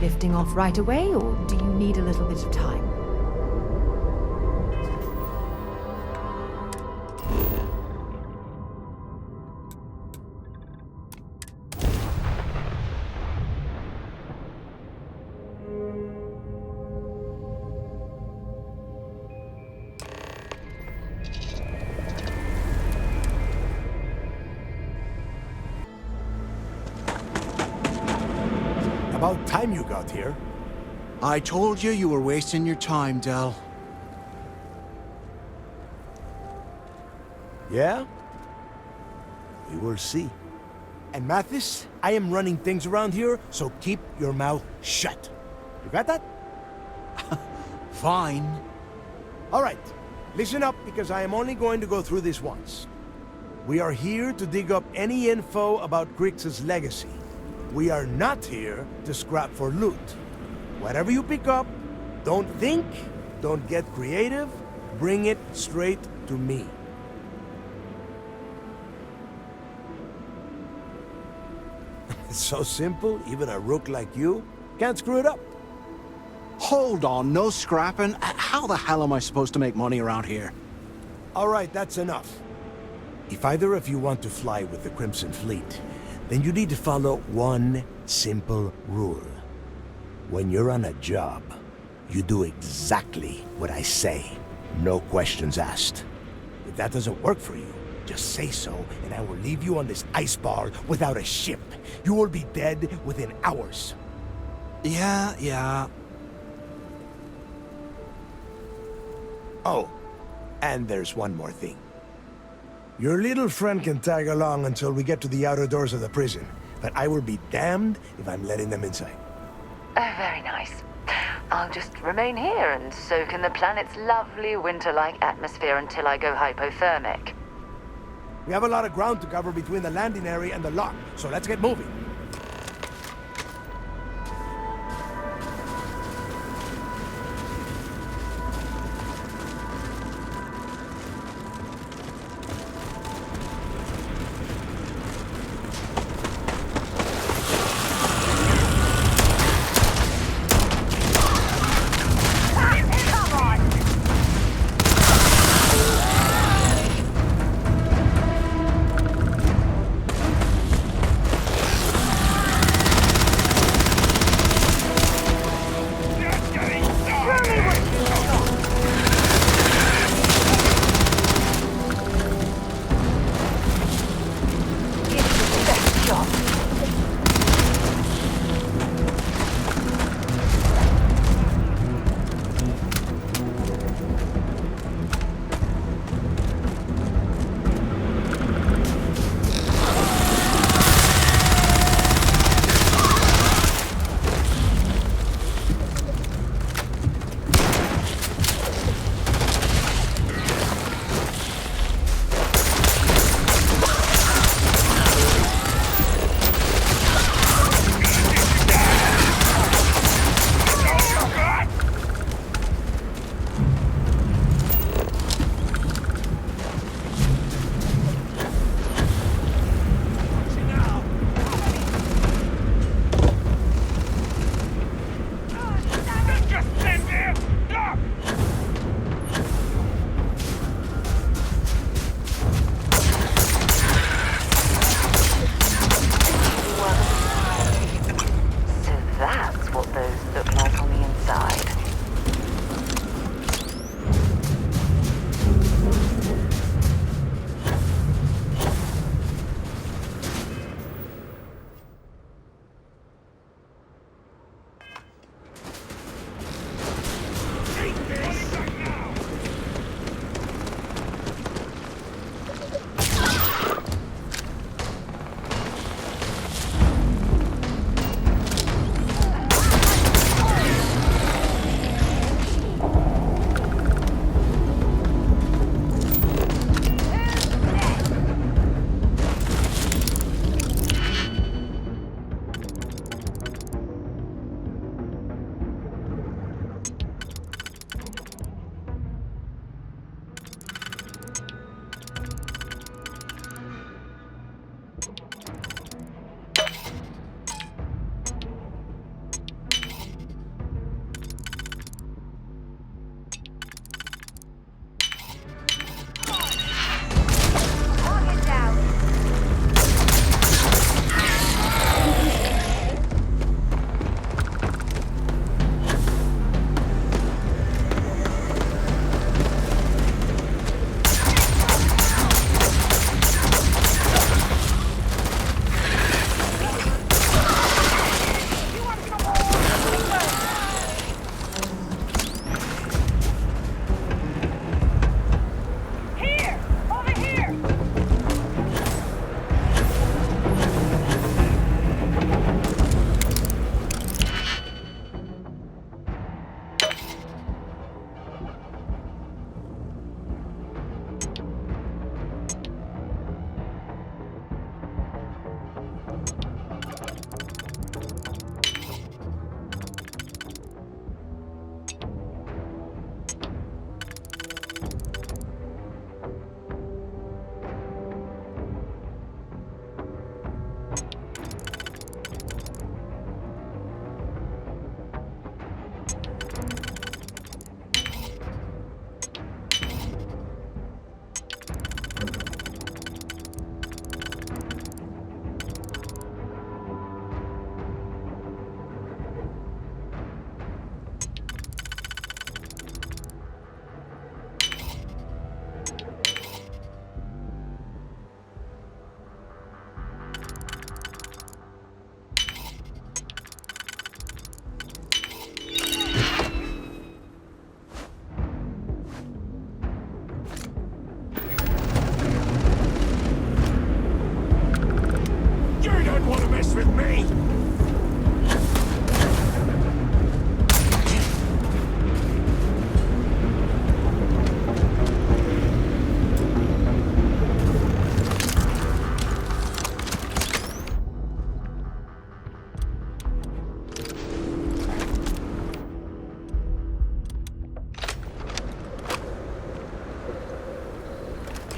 Lifting off right away, or do you need a little bit of time? About time you got here. I told you you were wasting your time, Del. Yeah? We will see. And Mathis, I am running things around here, so keep your mouth shut. You got that? Fine. All right. Listen up, because I am only going to go through this once. We are here to dig up any info about Kryx's legacy. We are not here to scrap for loot. Whatever you pick up, don't think, don't get creative, bring it straight to me. It's so simple, even a rook like you can't screw it up. Hold on, no scrapping. How the hell am I supposed to make money around here? All right, that's enough. If either of you want to fly with the Crimson Fleet, then you need to follow one simple rule. When you're on a job, you do exactly what I say. No questions asked. If that doesn't work for you, just say so, and I will leave you on this ice bar without a ship. You will be dead within hours. Yeah. Oh, and there's one more thing. Your little friend can tag along until we get to the outer doors of the prison, but I will be damned if I'm letting them inside. Oh, very nice. I'll just remain here and soak in the planet's lovely winter-like atmosphere until I go hypothermic. We have a lot of ground to cover between the landing area and the lock, so let's get moving.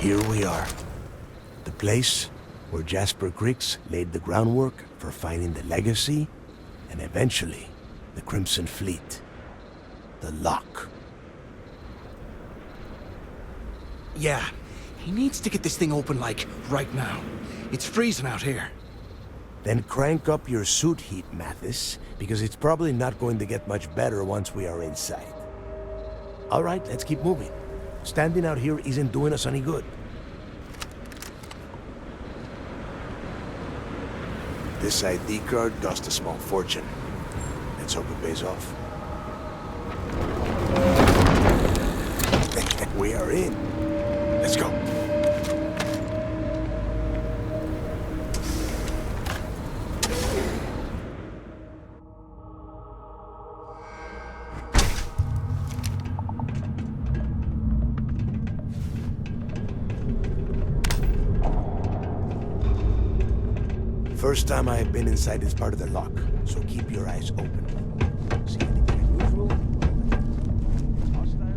Here we are. The place where Jasper Kryx laid the groundwork for finding the Legacy and eventually the Crimson Fleet. The Lock. Yeah, he needs to get this thing open, like, right now. It's freezing out here. Then crank up your suit heat, Mathis, because it's probably not going to get much better once we are inside. All right, let's keep moving. Standing out here isn't doing us any good. This ID card cost a small fortune. Let's hope it pays off. We are in. Let's go. First time I have been inside this part of the lock, so keep your eyes open. See anything unusual? Hostile?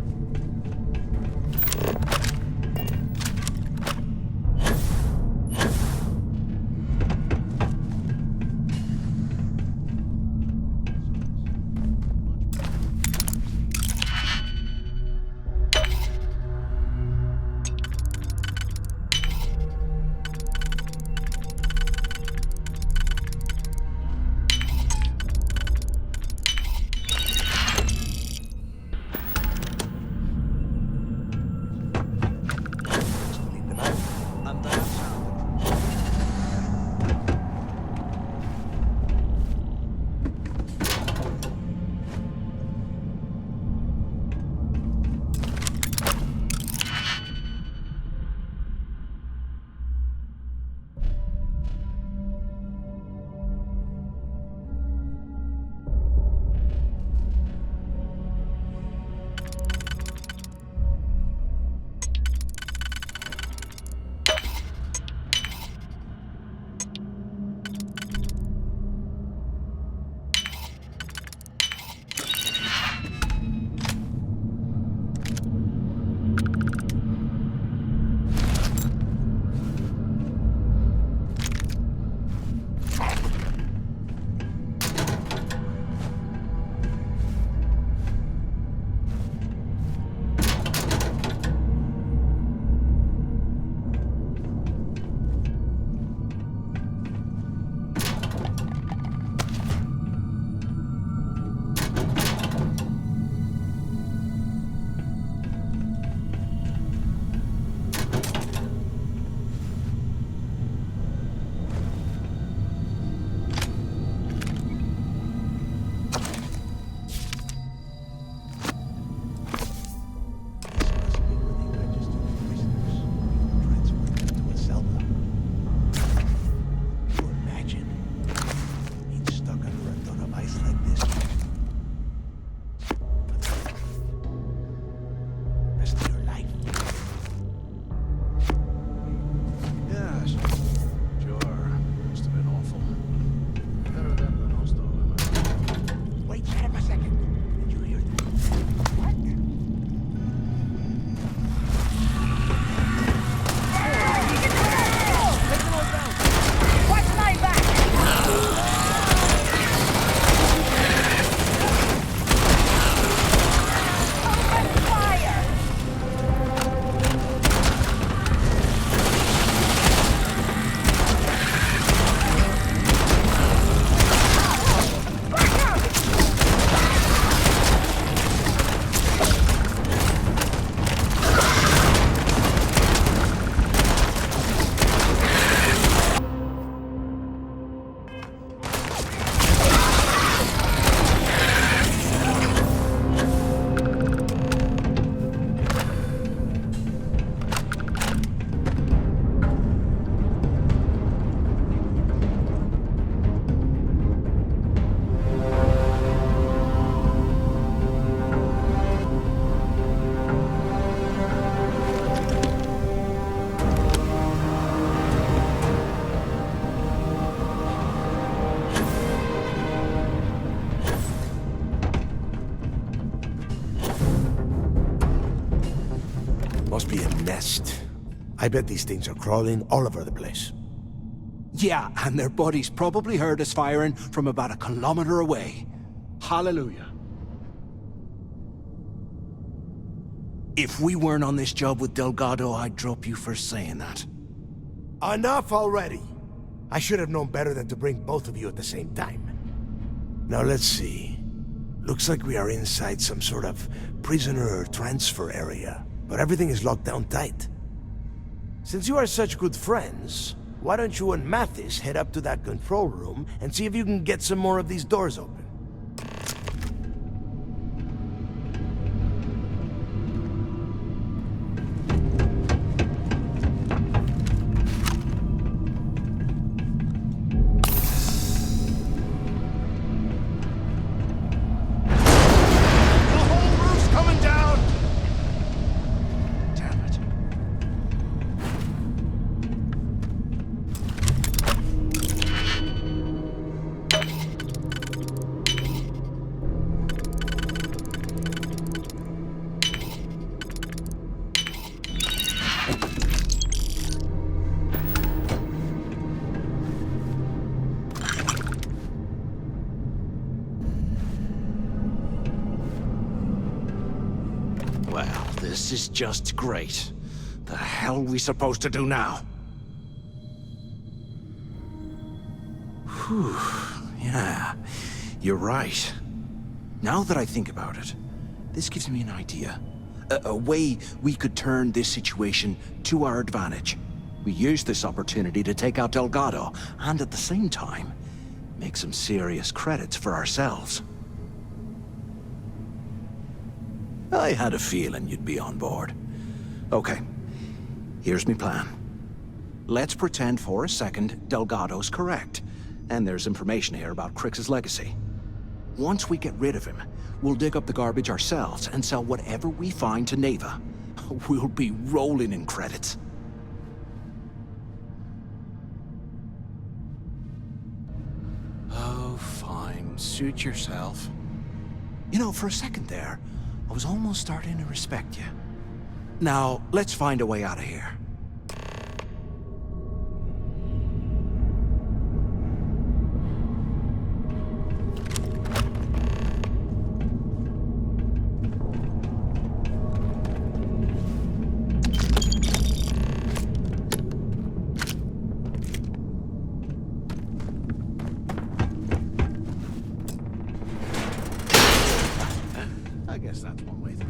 must be a nest. I bet these things are crawling all over the place. Yeah, and their buddies probably heard us firing from about 1 kilometer away. Hallelujah. If we weren't on this job with Delgado, I'd drop you for saying that. Enough already! I should have known better than to bring both of you at the same time. Now let's see. Looks like we are inside some sort of prisoner transfer area, but everything is locked down tight. Since you are such good friends, why don't you and Mathis head up to that control room and see if you can get some more of these doors open? This is just great. The hell are we supposed to do now? Whew. Yeah, you're right. Now that I think about it, this gives me an idea. A way we could turn this situation to our advantage. We use this opportunity to take out Delgado, and at the same time, make some serious credits for ourselves. I had a feeling you'd be on board. Okay, here's my plan. Let's pretend for a second Delgado's correct, and there's information here about Kryx's legacy. Once we get rid of him, we'll dig up the garbage ourselves and sell whatever we find to Neva. We'll be rolling in credits. Oh, fine. Suit yourself. You know, for a second there, I was almost starting to respect you. Now, let's find a way out of here. I guess that's one way through.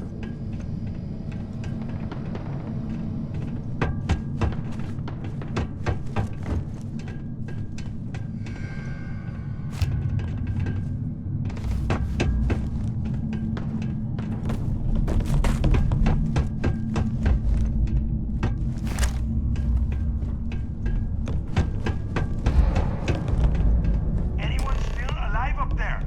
Anyone still alive up there?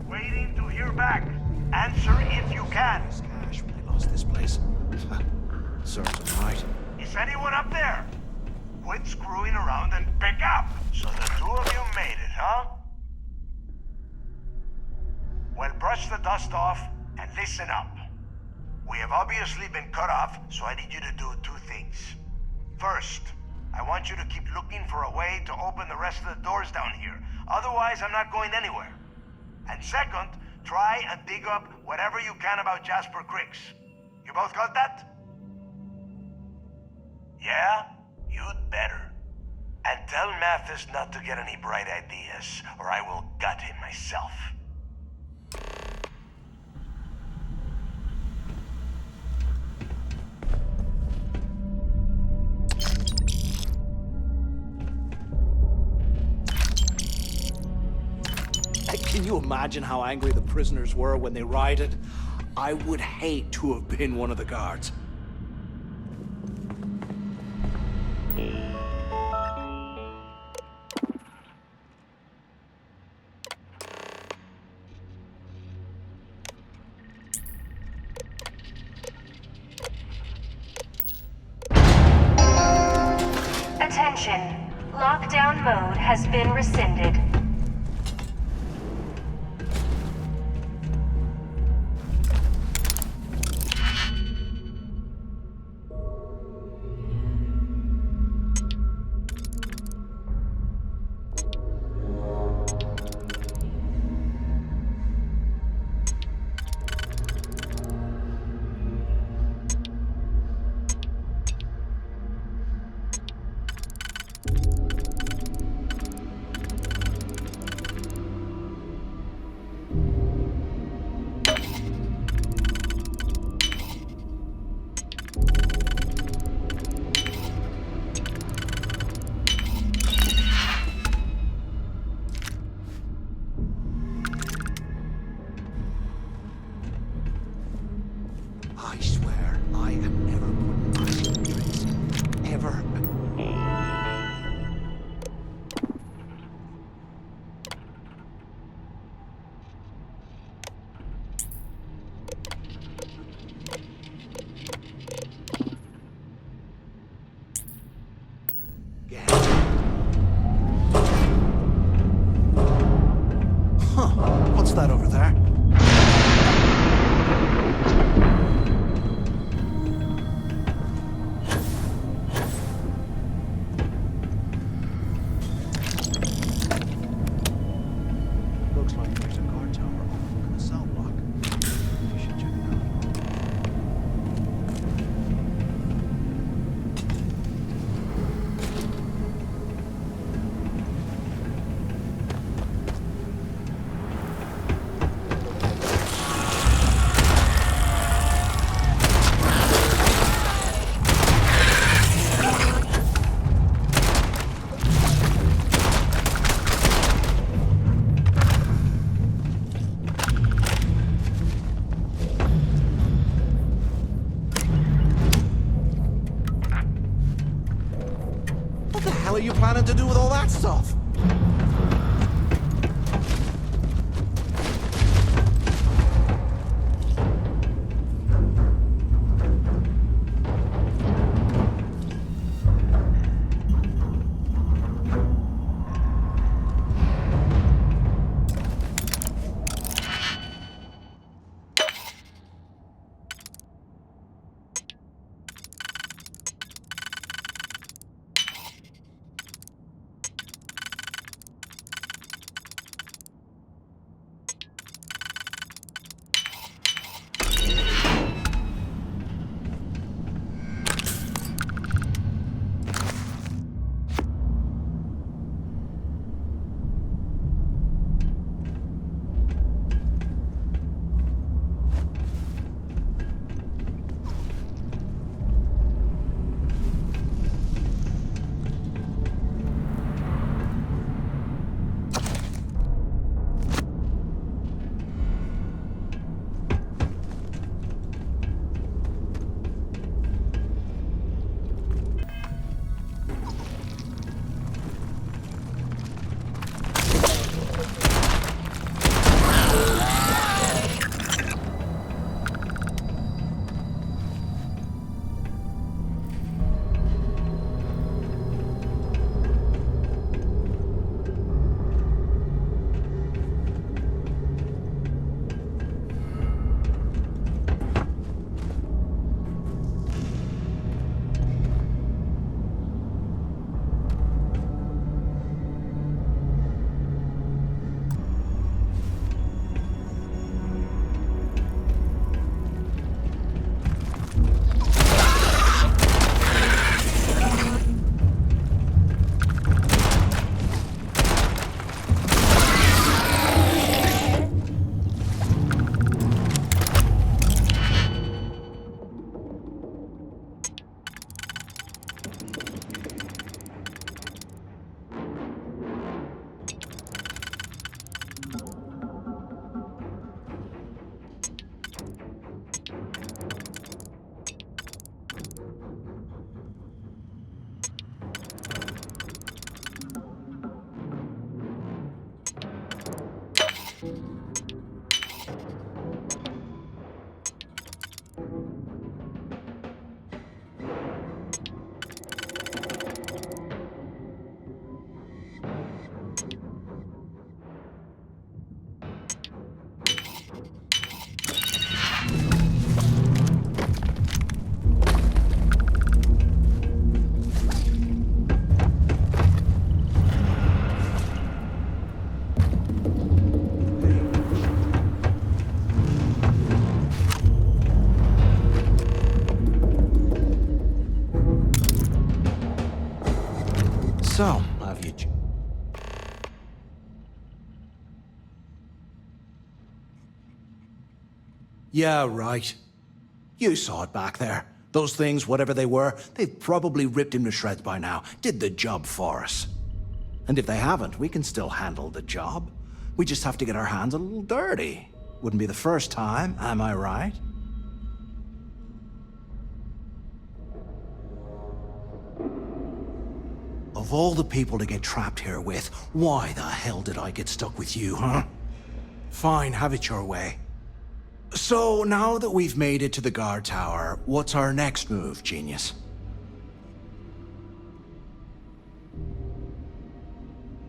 Waiting to hear back. Answer if you can. Gosh, when I lost this place. Serves him right. Is anyone up there? Quit screwing around and pick up. So the two of you made it, huh? Well, brush the dust off and listen up. We have obviously been cut off, so I need you to do two things. First, I want you to keep looking for a way to open the rest of the doors down here. Otherwise, I'm not going anywhere. And second, try and dig up whatever you can about Jasper Kryx. You both got that? Yeah? You'd better. And tell Mathis not to get any bright ideas, or I will gut him myself. Can you imagine how angry the prisoners were when they rioted? I would hate to have been one of the guards. Attention. Lockdown mode has been rescinded. the hell are you planning to do with all that stuff? So, have you... Yeah, right. You saw it back there. Those things, whatever they were, they've probably ripped him to shreds by now. Did the job for us. And if they haven't, we can still handle the job. We just have to get our hands a little dirty. Wouldn't be the first time, am I right? Of all the people to get trapped here with, why the hell did I get stuck with you, huh? Fine, have it your way. So, now that we've made it to the guard tower, what's our next move, genius?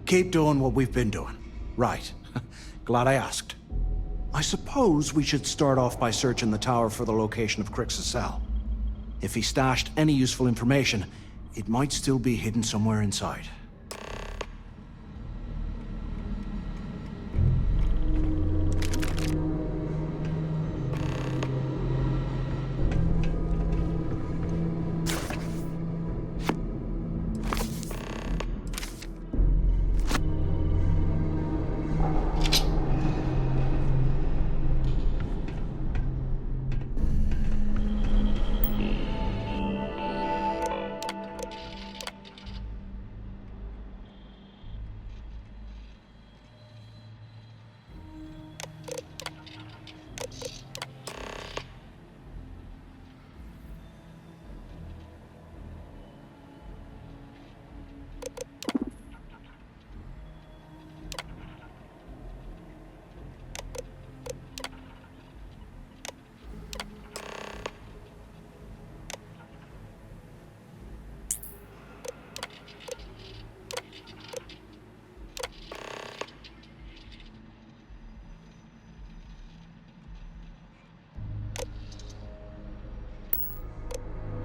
Keep doing what we've been doing. Right. Glad I asked. I suppose we should start off by searching the tower for the location of Kryx's cell. If he stashed any useful information, it might still be hidden somewhere inside.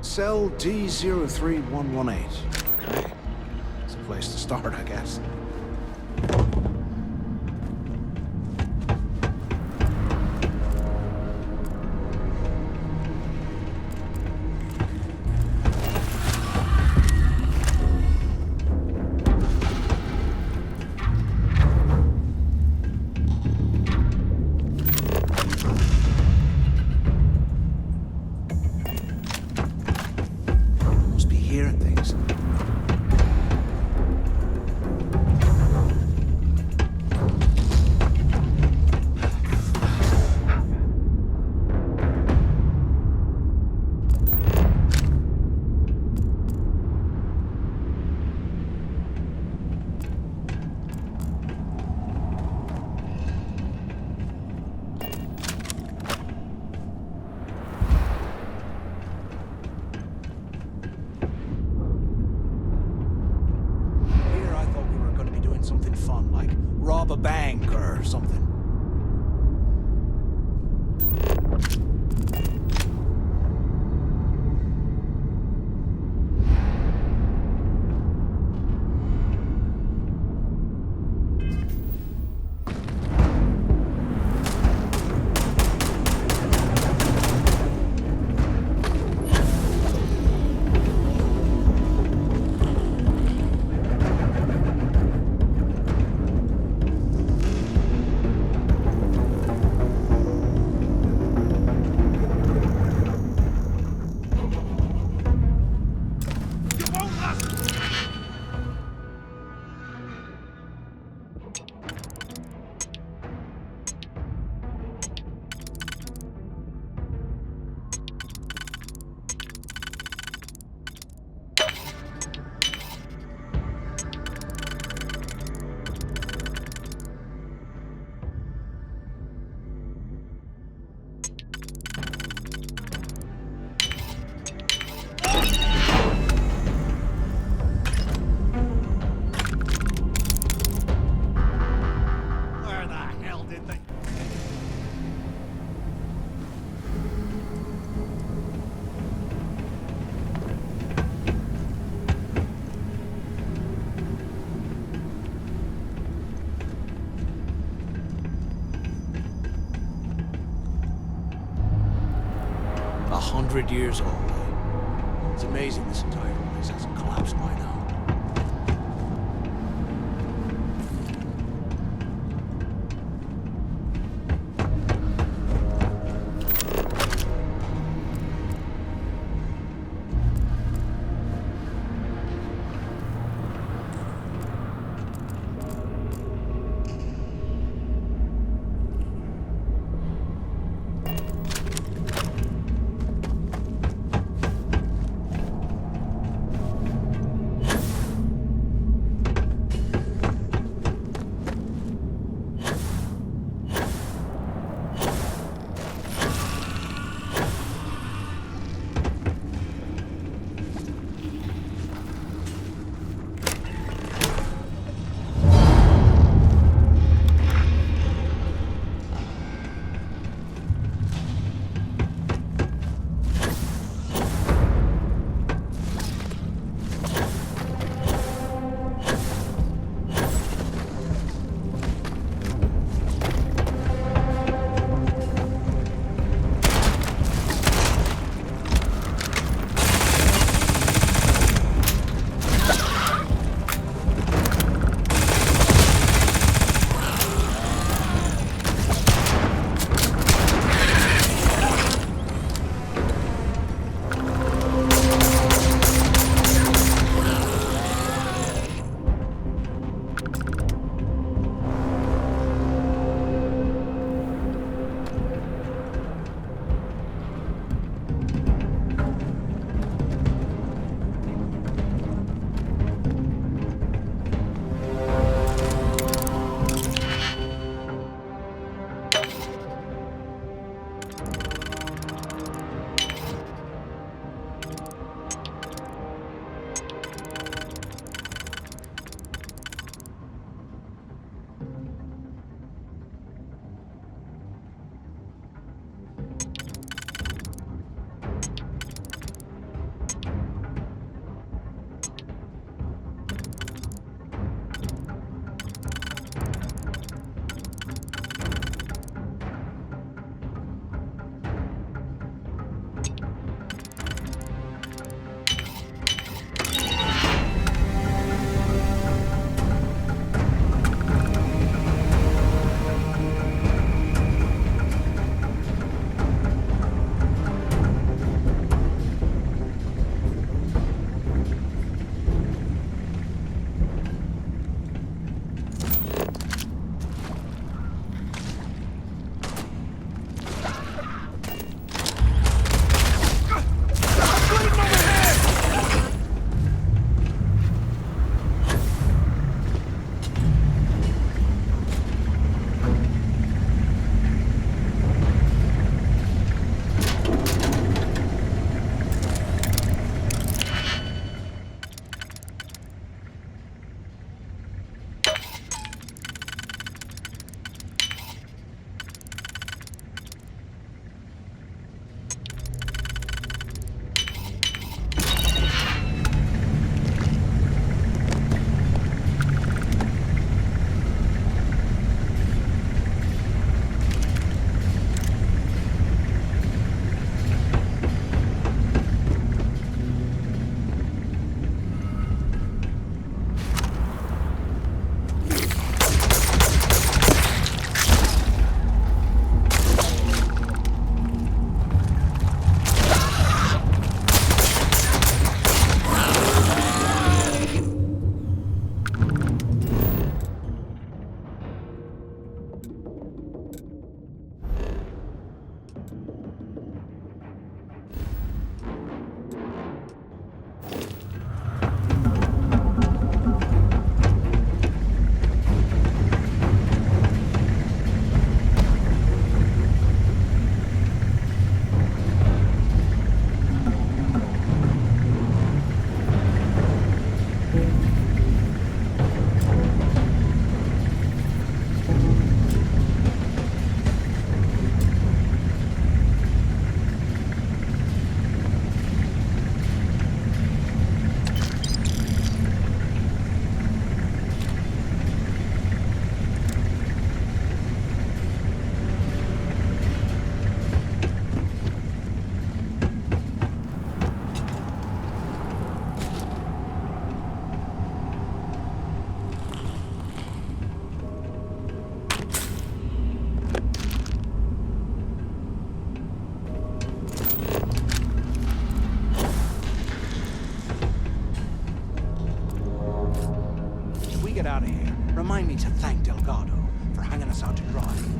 Cell D03118. Okay. It's a place to start, I guess. Must be hearing things. Here, I thought we were going to be doing something fun, like rob a bank or something. Where the hell did they... 100 years old. It's amazing this entire place hasn't collapsed by now. get out of here, remind me to thank Delgado for hanging us out to dry.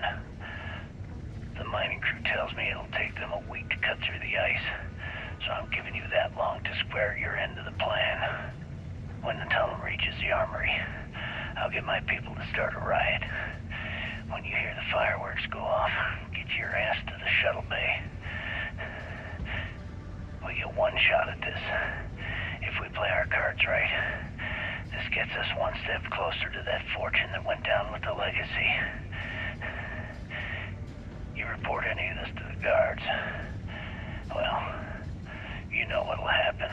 done. The mining crew tells me it'll take them a week to cut through the ice, so I'm giving you that long to square your end of the plan. When the tunnel reaches the armory, I'll get my people to start a riot. When you hear the fireworks go off, get your ass to the shuttle bay. We get one shot at this. If we play our cards right, this gets us one step closer to that fortune that went down with the legacy. You report any of this to the guards, well, you know what'll happen.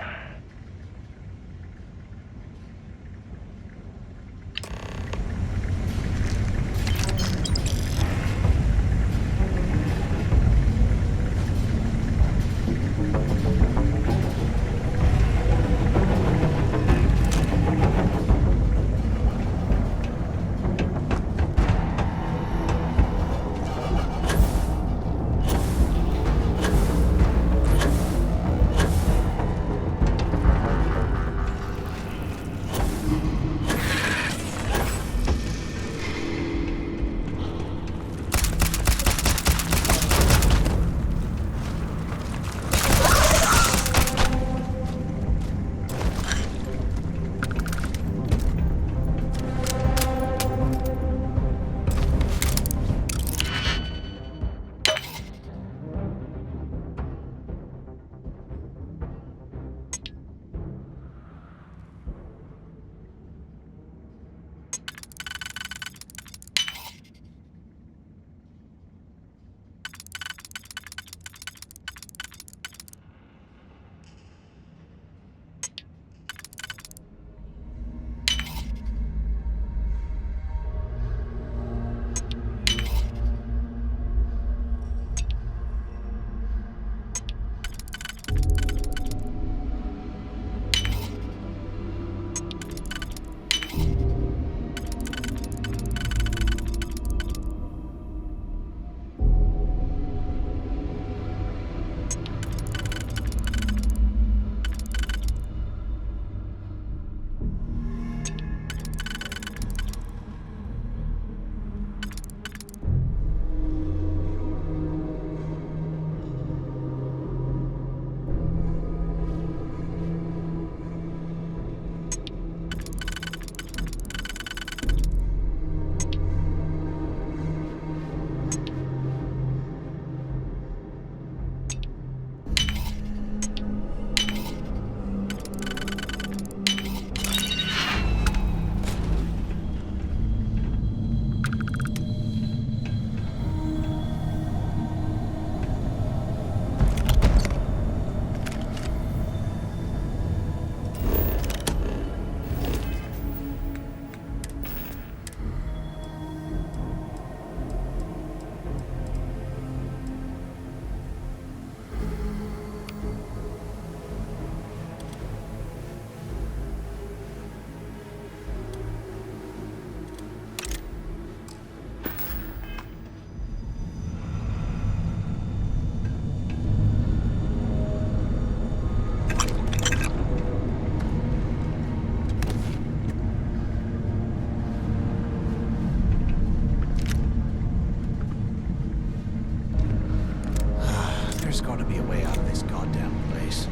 There's gotta be a way out of this goddamn place.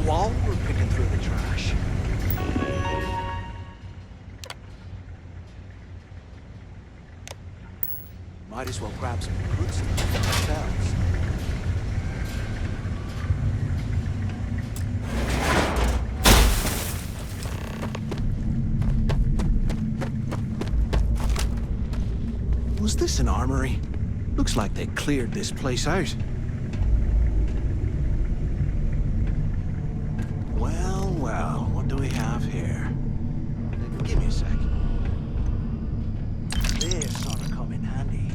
While we're picking through the trash, might as well grab some good stuff for ourselves. Was this an armory? Looks like they cleared this place out. Well, what do we have here? Give me a sec. This ought to come in handy.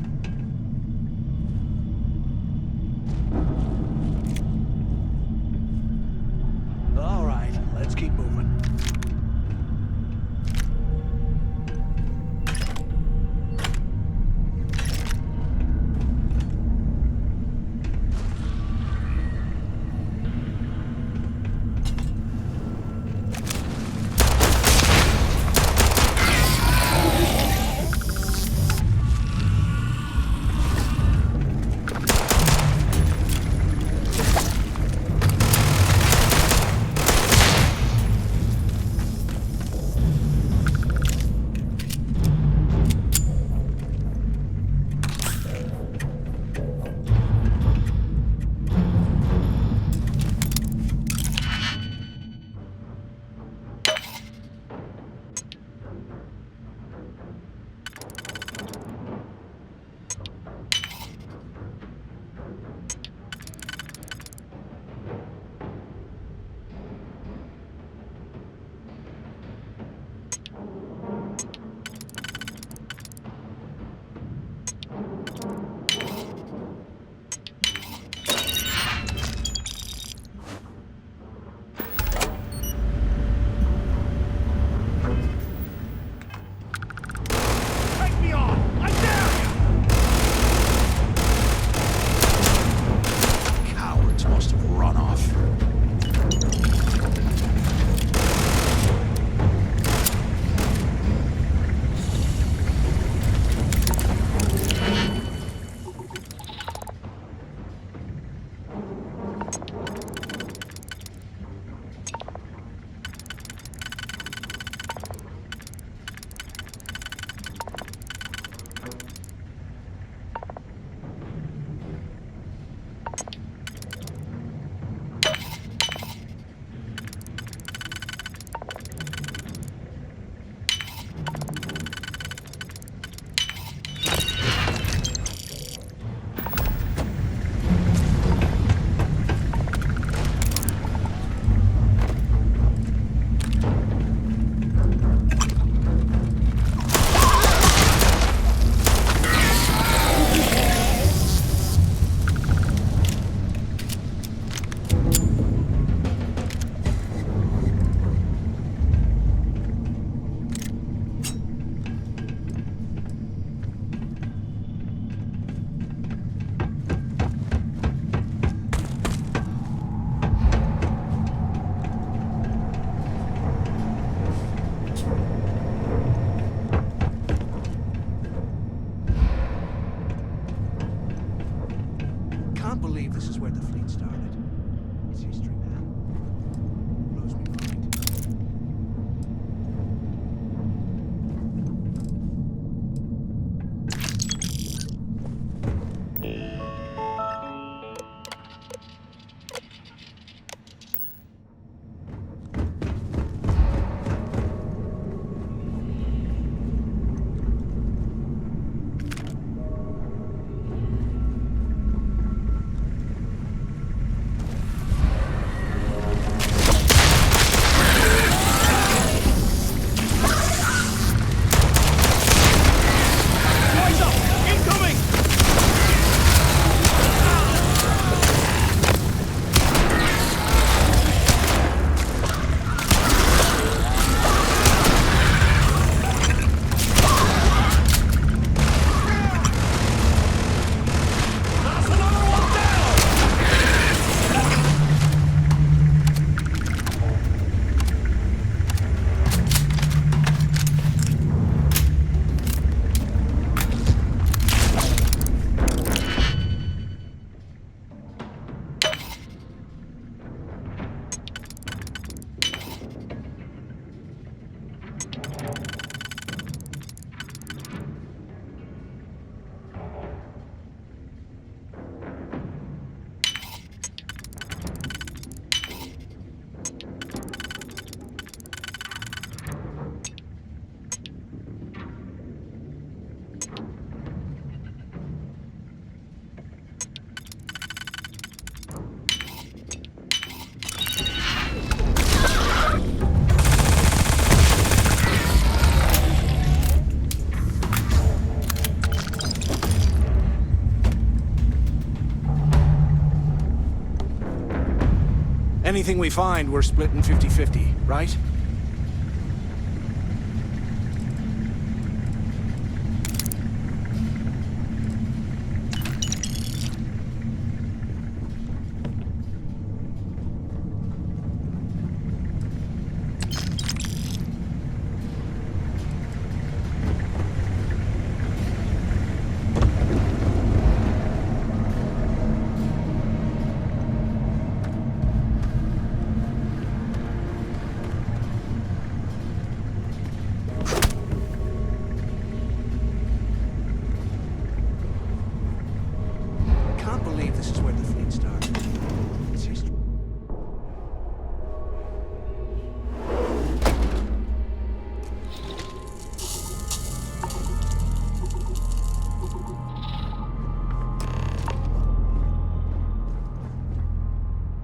Can't believe this is where the fleet started. It's history, man. Blows me mind. Anything we find, we're splitting 50-50, right?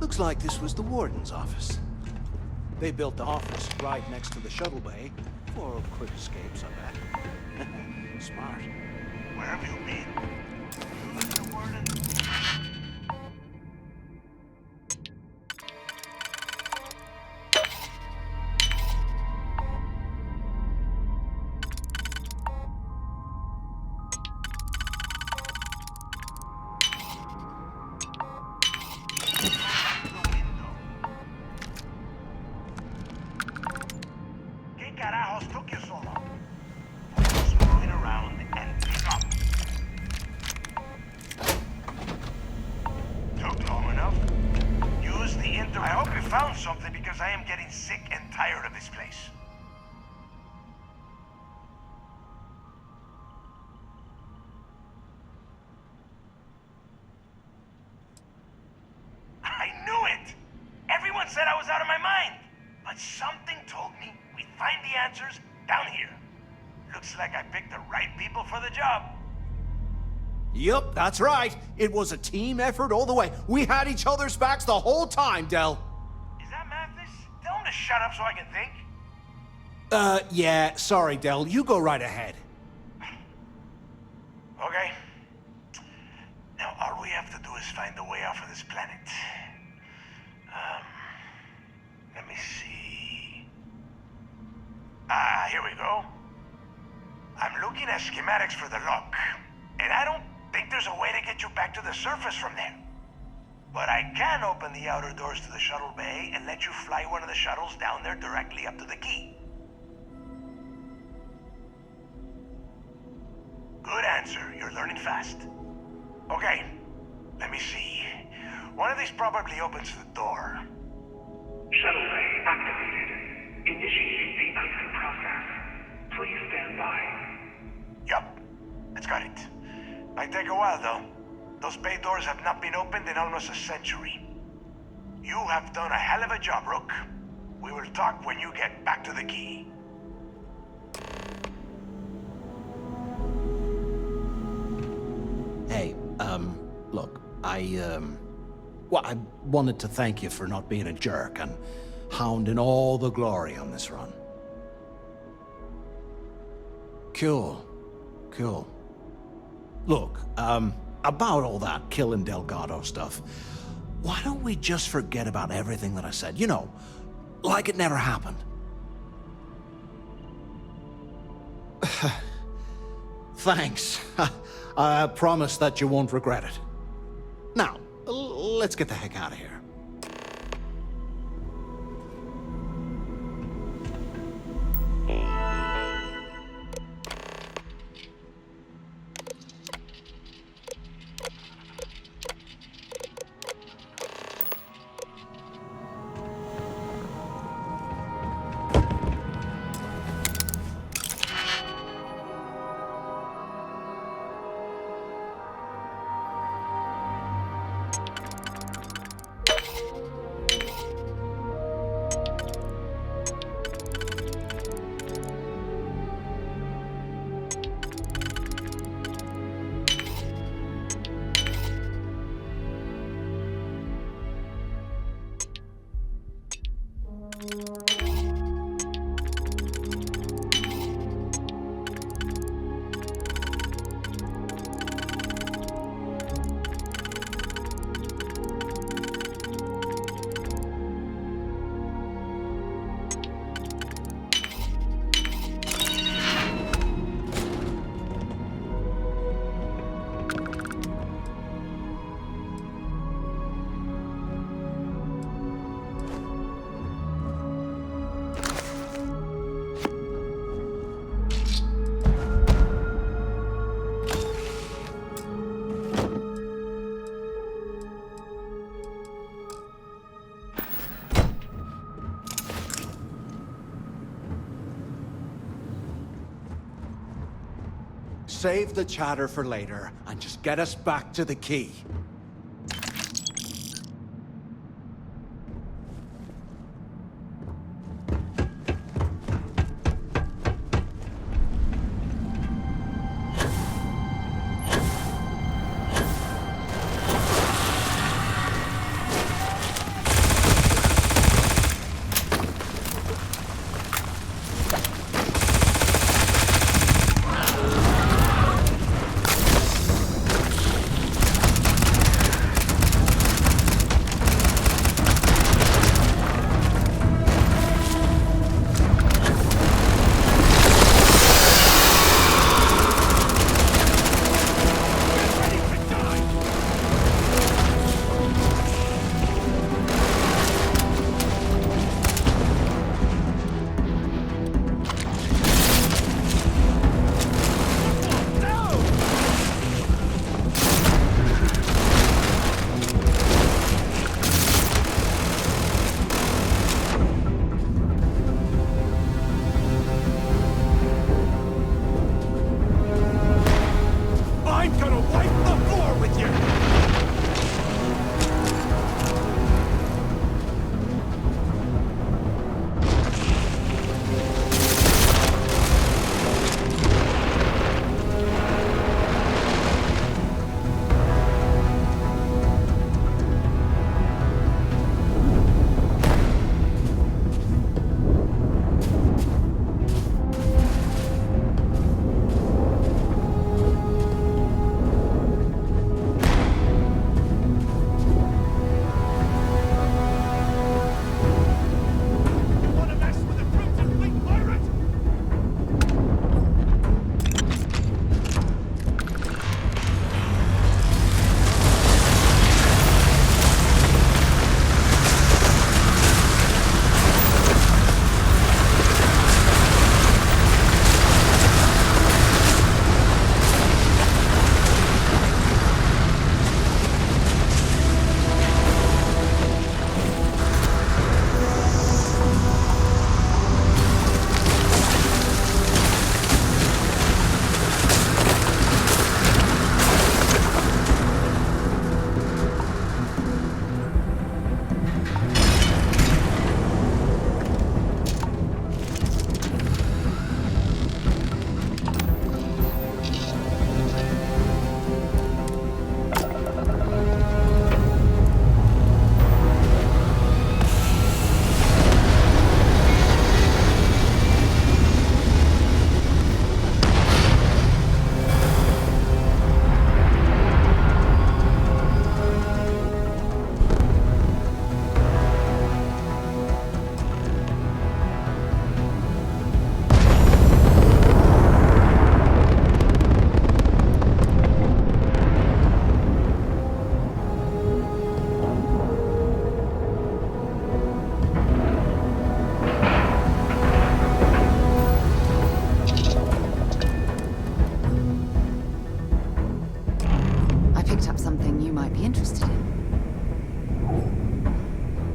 Looks like this was the warden's office. They built the office right next to the shuttle bay for quick escapes, I bet. Smart. Where have you been? Mr. Warden? I hope you found something because I am getting sick and tired of this place. I knew it! Everyone said I was out of my mind. But something told me we'd find the answers down here. Looks like I picked the right people for the job. Yup, that's right. It was a team effort all the way. We had each other's backs the whole time, Del. Is that Mathis? Tell him to shut up so I can think. Yeah, sorry, Del. You go right ahead. Okay. Now, all we have to do is find a way off of this planet. Let me see. Here we go. I'm looking at schematics for the lock, and I don't think there's a way to get you back to the surface from there. But I can open the outer doors to the shuttle bay and let you fly one of the shuttles down there directly up to the key. Good answer. You're learning fast. Okay, let me see. One of these probably opens the door. Shuttle bay activated. Initiating the exit process. Please stand by. Yup, it's got it. Might take a while, though. Those bay doors have not been opened in almost a century. You have done a hell of a job, Rook. We will talk when you get back to the key. Hey, look, well, I wanted to thank you for not being a jerk and hounding all the glory on this run. Cool. Look, about all that killing Delgado stuff, why don't we just forget about everything that I said? You know, like it never happened. Thanks. I promise that you won't regret it. Now, let's get the heck out of here. Save the chatter for later, and just get us back to the key.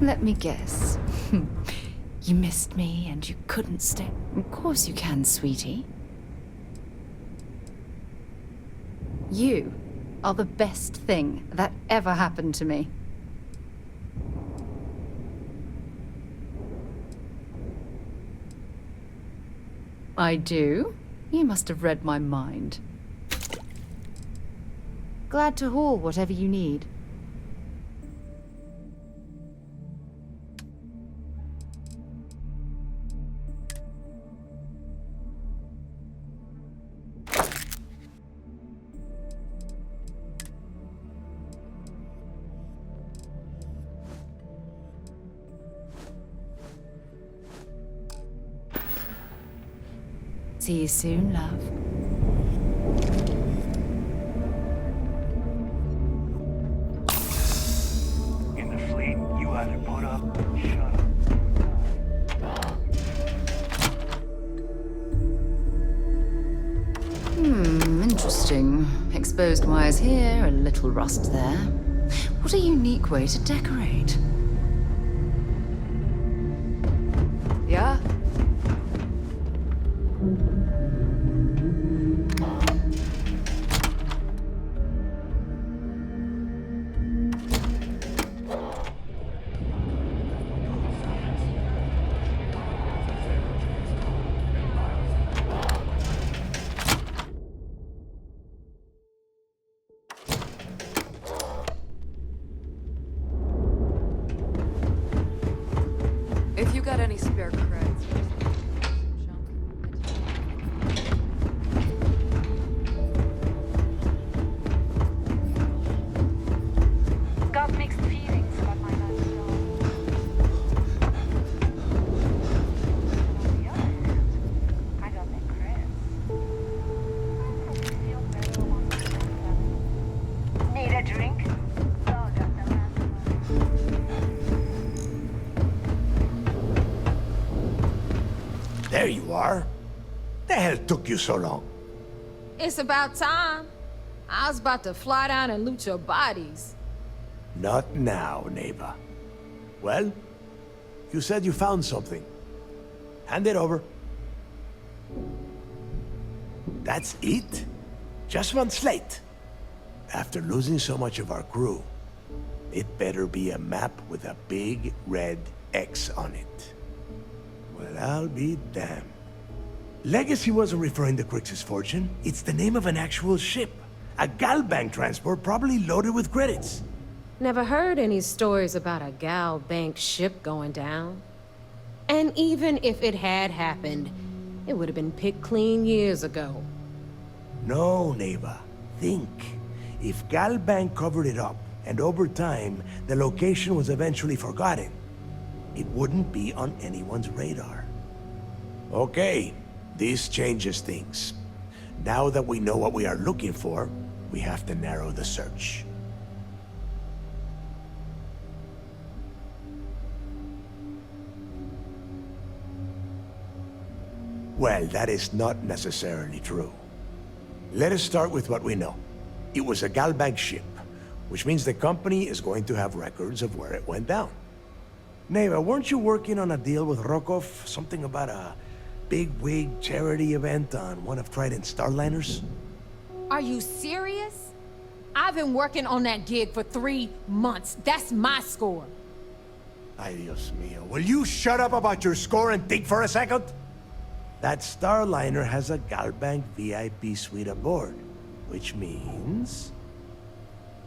Let me guess. You missed me and you couldn't stay. Of course you can, sweetie. You are the best thing that ever happened to me. I do? You must have read my mind. Glad to haul whatever you need. See you soon, love. In the fleet, you either put up or shut up. Interesting. Exposed wires here, a little rust there. What a unique way to decorate. Yeah? If you got any spare creds. Got mixed feelings about my last job. On the other hand, I got that creds. I feel better once I think about it. Need a drink? Oh, got the last one. There you are. The hell took you so long? It's about time. I was about to fly down and loot your bodies. Not now, neighbor. Well, you said you found something. Hand it over. That's it? Just one slate? After losing so much of our crew, it better be a map with a big red X on it. Well, I'll be damned. Legacy wasn't referring to Kryx's fortune. It's the name of an actual ship. A Galbank transport probably loaded with credits. Never heard any stories about a Gal Bank ship going down. And even if it had happened, it would have been picked clean years ago. No, neighbor. Think. If Galbank covered it up, and over time, the location was eventually forgotten, it wouldn't be on anyone's radar. Okay, this changes things. Now that we know what we are looking for, we have to narrow the search. Well, that is not necessarily true. Let us start with what we know. It was a Galbank ship, which means the company is going to have records of where it went down. Neva, weren't you working on a deal with Rokov? Something about a big-wig charity event on one of Trident's starliners? Are you serious? I've been working on that gig for 3 months. That's my score. Ay, Dios mío. Will you shut up about your score and think for a second? That starliner has a Galbank VIP suite aboard, which means...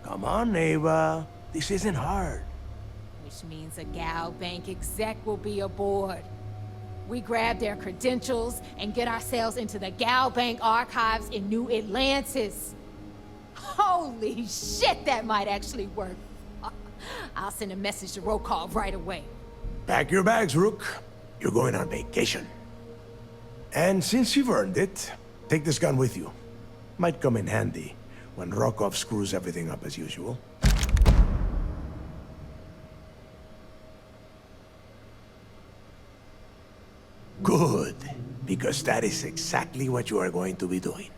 Come on, Neva. This isn't hard. Which means a Gal Bank exec will be aboard. We grab their credentials and get ourselves into the Gal Bank archives in New Atlantis. Holy shit, that might actually work. I'll send a message to Rokov right away. Pack your bags, Rook. You're going on vacation. And since you've earned it, take this gun with you. Might come in handy when Rokov screws everything up as usual. Good, because that is exactly what you are going to be doing.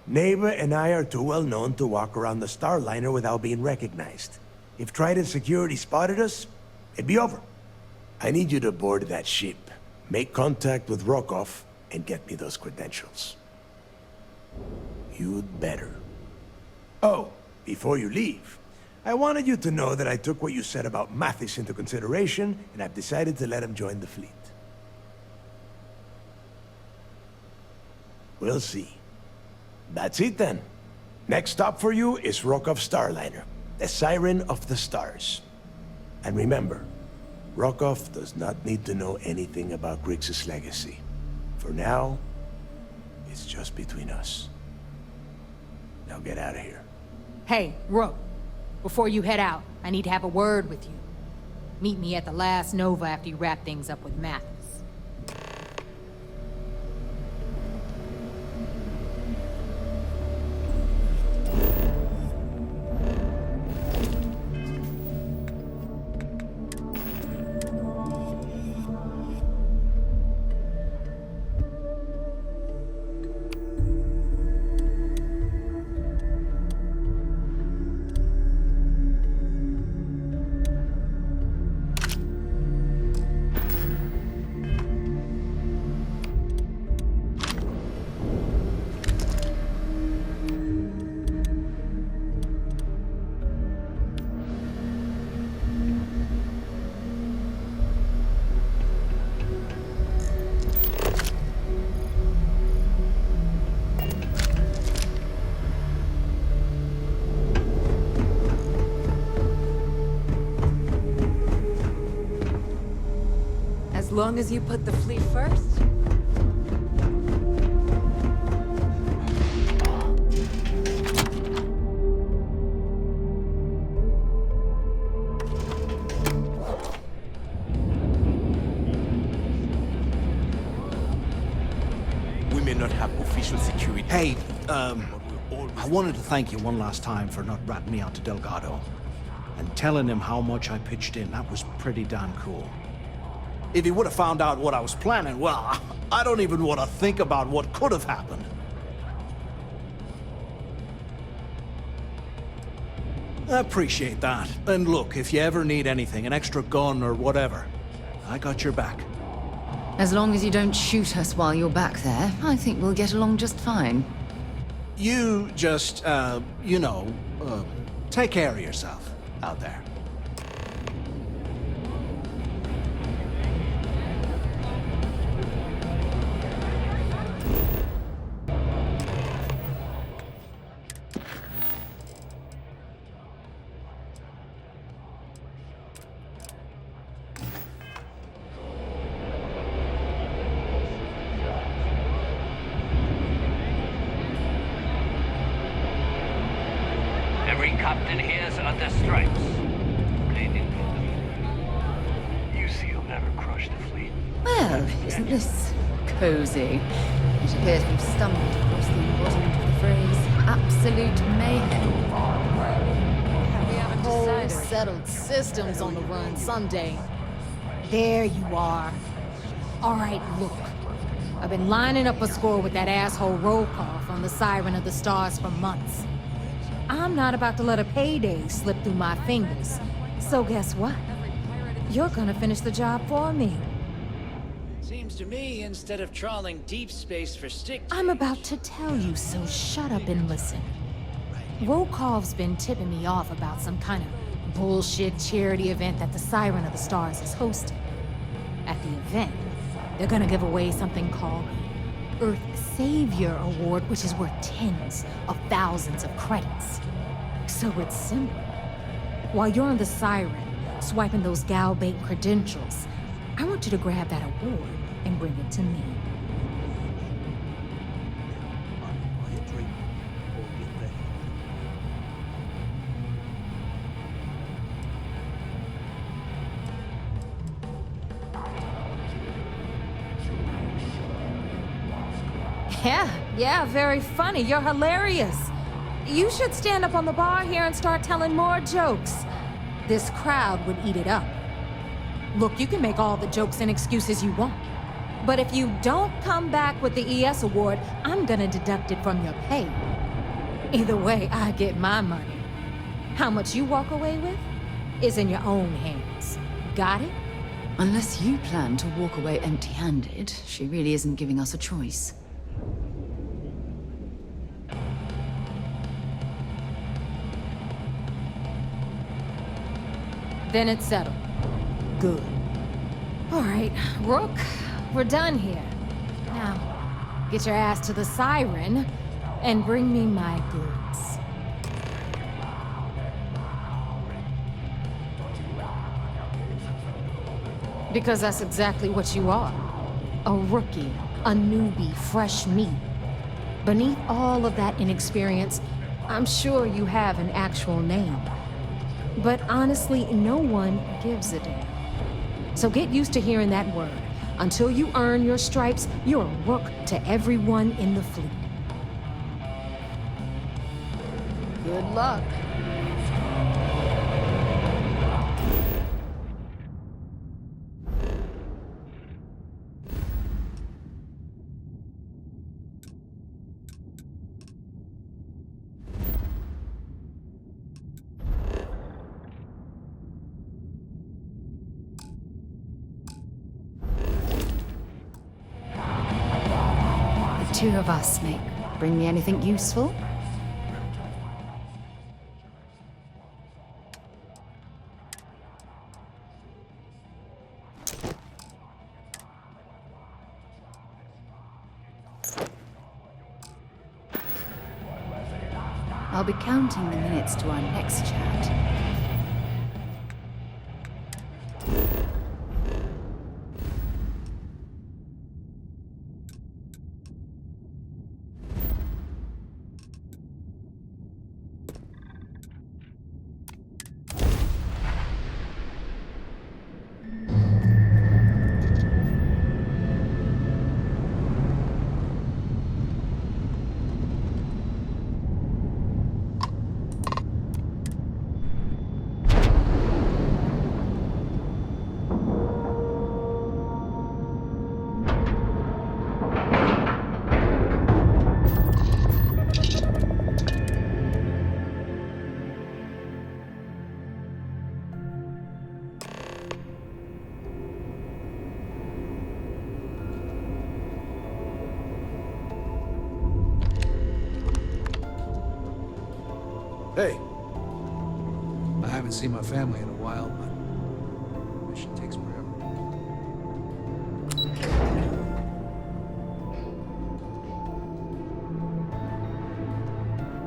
Neva and I are too well known to walk around the starliner without being recognized. If Trident Security spotted us, it'd be over. I need you to board that ship, make contact with Rokov, and get me those credentials. You'd better. Oh, before you leave, I wanted you to know that I took what you said about Mathis into consideration, and I've decided to let him join the fleet. We'll see. That's it then. Next stop for you is Rokov's Starliner, the Siren of the Stars. And remember, Rokov does not need to know anything about Kryx's legacy. For now, it's just between us. Now get out of here. Hey, Rook. Before you head out, I need to have a word with you. Meet me at the last Nova after you wrap things up with Mathis. As long as you put the fleet first. We may not have official security. Hey, I wanted to thank you one last time for not ratting me out to Delgado. And telling him how much I pitched in. That was pretty damn cool. If he would have found out what I was planning, well, I don't even want to think about what could have happened. I appreciate that. And look, if you ever need anything, an extra gun or whatever, I got your back. As long as you don't shoot us while you're back there, I think we'll get along just fine. You just, take care of yourself out there. Every captain here's under stripes. You see you'll never crush the fleet. Well, isn't this cozy? It appears we've stumbled across the embodiment of the phrase absolute mayhem. We have whole settled systems on the run someday. There you are. All right, look. I've been lining up a score with that asshole Rokov on the Siren of the Stars for months. I'm not about to let a payday slip through my fingers. So guess what? You're gonna finish the job for me. Seems to me, instead of trawling deep space for stick... I'm about to tell you, so shut up and listen. Rokov's been tipping me off about some kind of bullshit charity event that the Siren of the Stars is hosting. At the event, they're gonna give away something called the Earth Savior Award, which is worth tens of thousands of credits. So it's simple. While you're on the Siren, swiping those gal-bait credentials, I want you to grab that award and bring it to me. Yeah, very funny. You're hilarious. You should stand up on the bar here and start telling more jokes. This crowd would eat it up. Look, you can make all the jokes and excuses you want. But if you don't come back with the ES award, I'm gonna deduct it from your pay. Either way, I get my money. How much you walk away with is in your own hands. Got it? Unless you plan to walk away empty-handed, she really isn't giving us a choice. Then it's settled. Good. All right, Rook, we're done here. Now, get your ass to the Siren and bring me my goods. Because that's exactly what you are. A rookie, a newbie, fresh meat. Beneath all of that inexperience, I'm sure you have an actual name. But honestly, no one gives a damn. So get used to hearing that word. Until you earn your stripes, you're a rook to everyone in the fleet. Good luck. Two of us, mate. Bring me anything useful? I'll be counting the minutes to our next chat. Hey. I haven't seen my family in a while, but mission takes forever.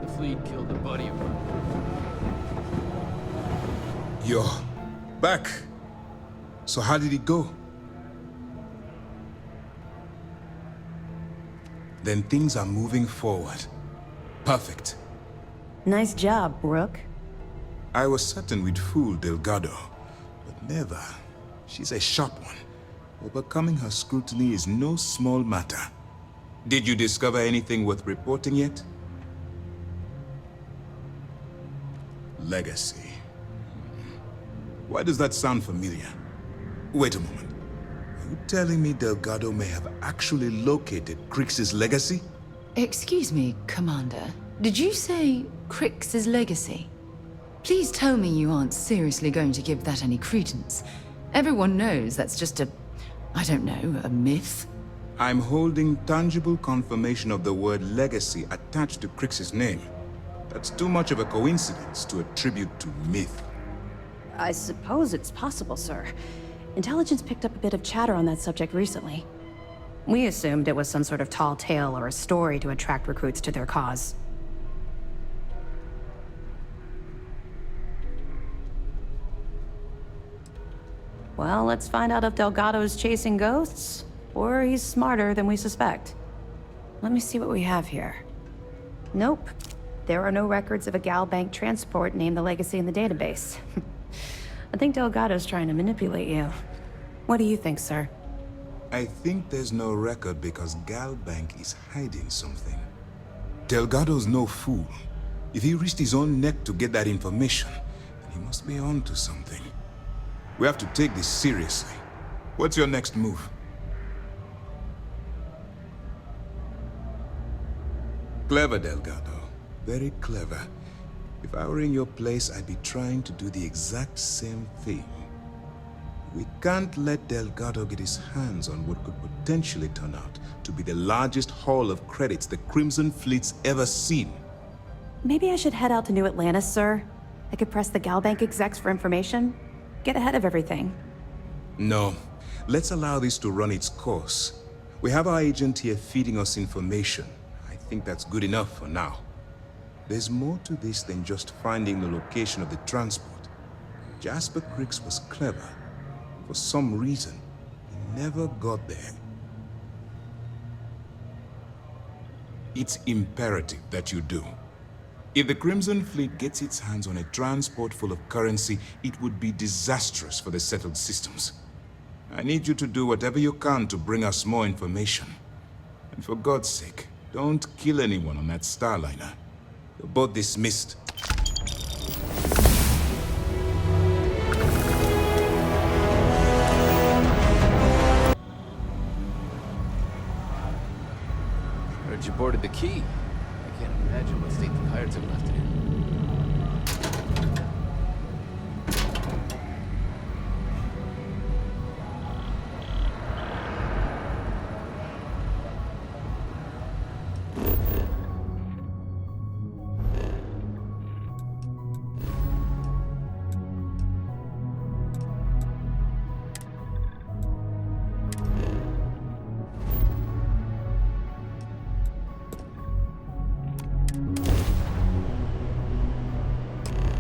The fleet killed a buddy of mine. You're back. So how did it go? Then things are moving forward. Perfect. Nice job, Rook. I was certain we'd fool Delgado, but never. She's a sharp one. Overcoming her scrutiny is no small matter. Did you discover anything worth reporting yet? Legacy. Why does that sound familiar? Wait a moment. Are you telling me Delgado may have actually located Kryx's legacy? Excuse me, Commander. Did you say Kryx's legacy? Please tell me you aren't seriously going to give that any credence. Everyone knows that's just I don't know, a myth. I'm holding tangible confirmation of the word legacy attached to Kryx's name. That's too much of a coincidence to attribute to myth. I suppose it's possible, sir. Intelligence picked up a bit of chatter on that subject recently. We assumed it was some sort of tall tale or a story to attract recruits to their cause. Well, let's find out if Delgado's chasing ghosts, or he's smarter than we suspect. Let me see what we have here. Nope. There are no records of a Gal Bank transport named the Legacy in the database. I think Delgado's trying to manipulate you. What do you think, sir? I think there's no record because Gal Bank is hiding something. Delgado's no fool. If he risked his own neck to get that information, then he must be on to something. We have to take this seriously. What's your next move? Clever, Delgado. Very clever. If I were in your place, I'd be trying to do the exact same thing. We can't let Delgado get his hands on what could potentially turn out to be the largest haul of credits the Crimson Fleet's ever seen. Maybe I should head out to New Atlantis, sir. I could press the Galbank execs for information. Get ahead of everything. No. Let's allow this to run its course. We have our agent here feeding us information. I think that's good enough for now. There's more to this than just finding the location of the transport. Jasper Kryx was clever. For some reason, he never got there. It's imperative that you do. If the Crimson Fleet gets its hands on a transport full of currency, it would be disastrous for the settled systems. I need you to do whatever you can to bring us more information. And for God's sake, don't kill anyone on that Starliner. You're both dismissed. Heard you boarded the Key. I can't imagine what state the pirates have left it in.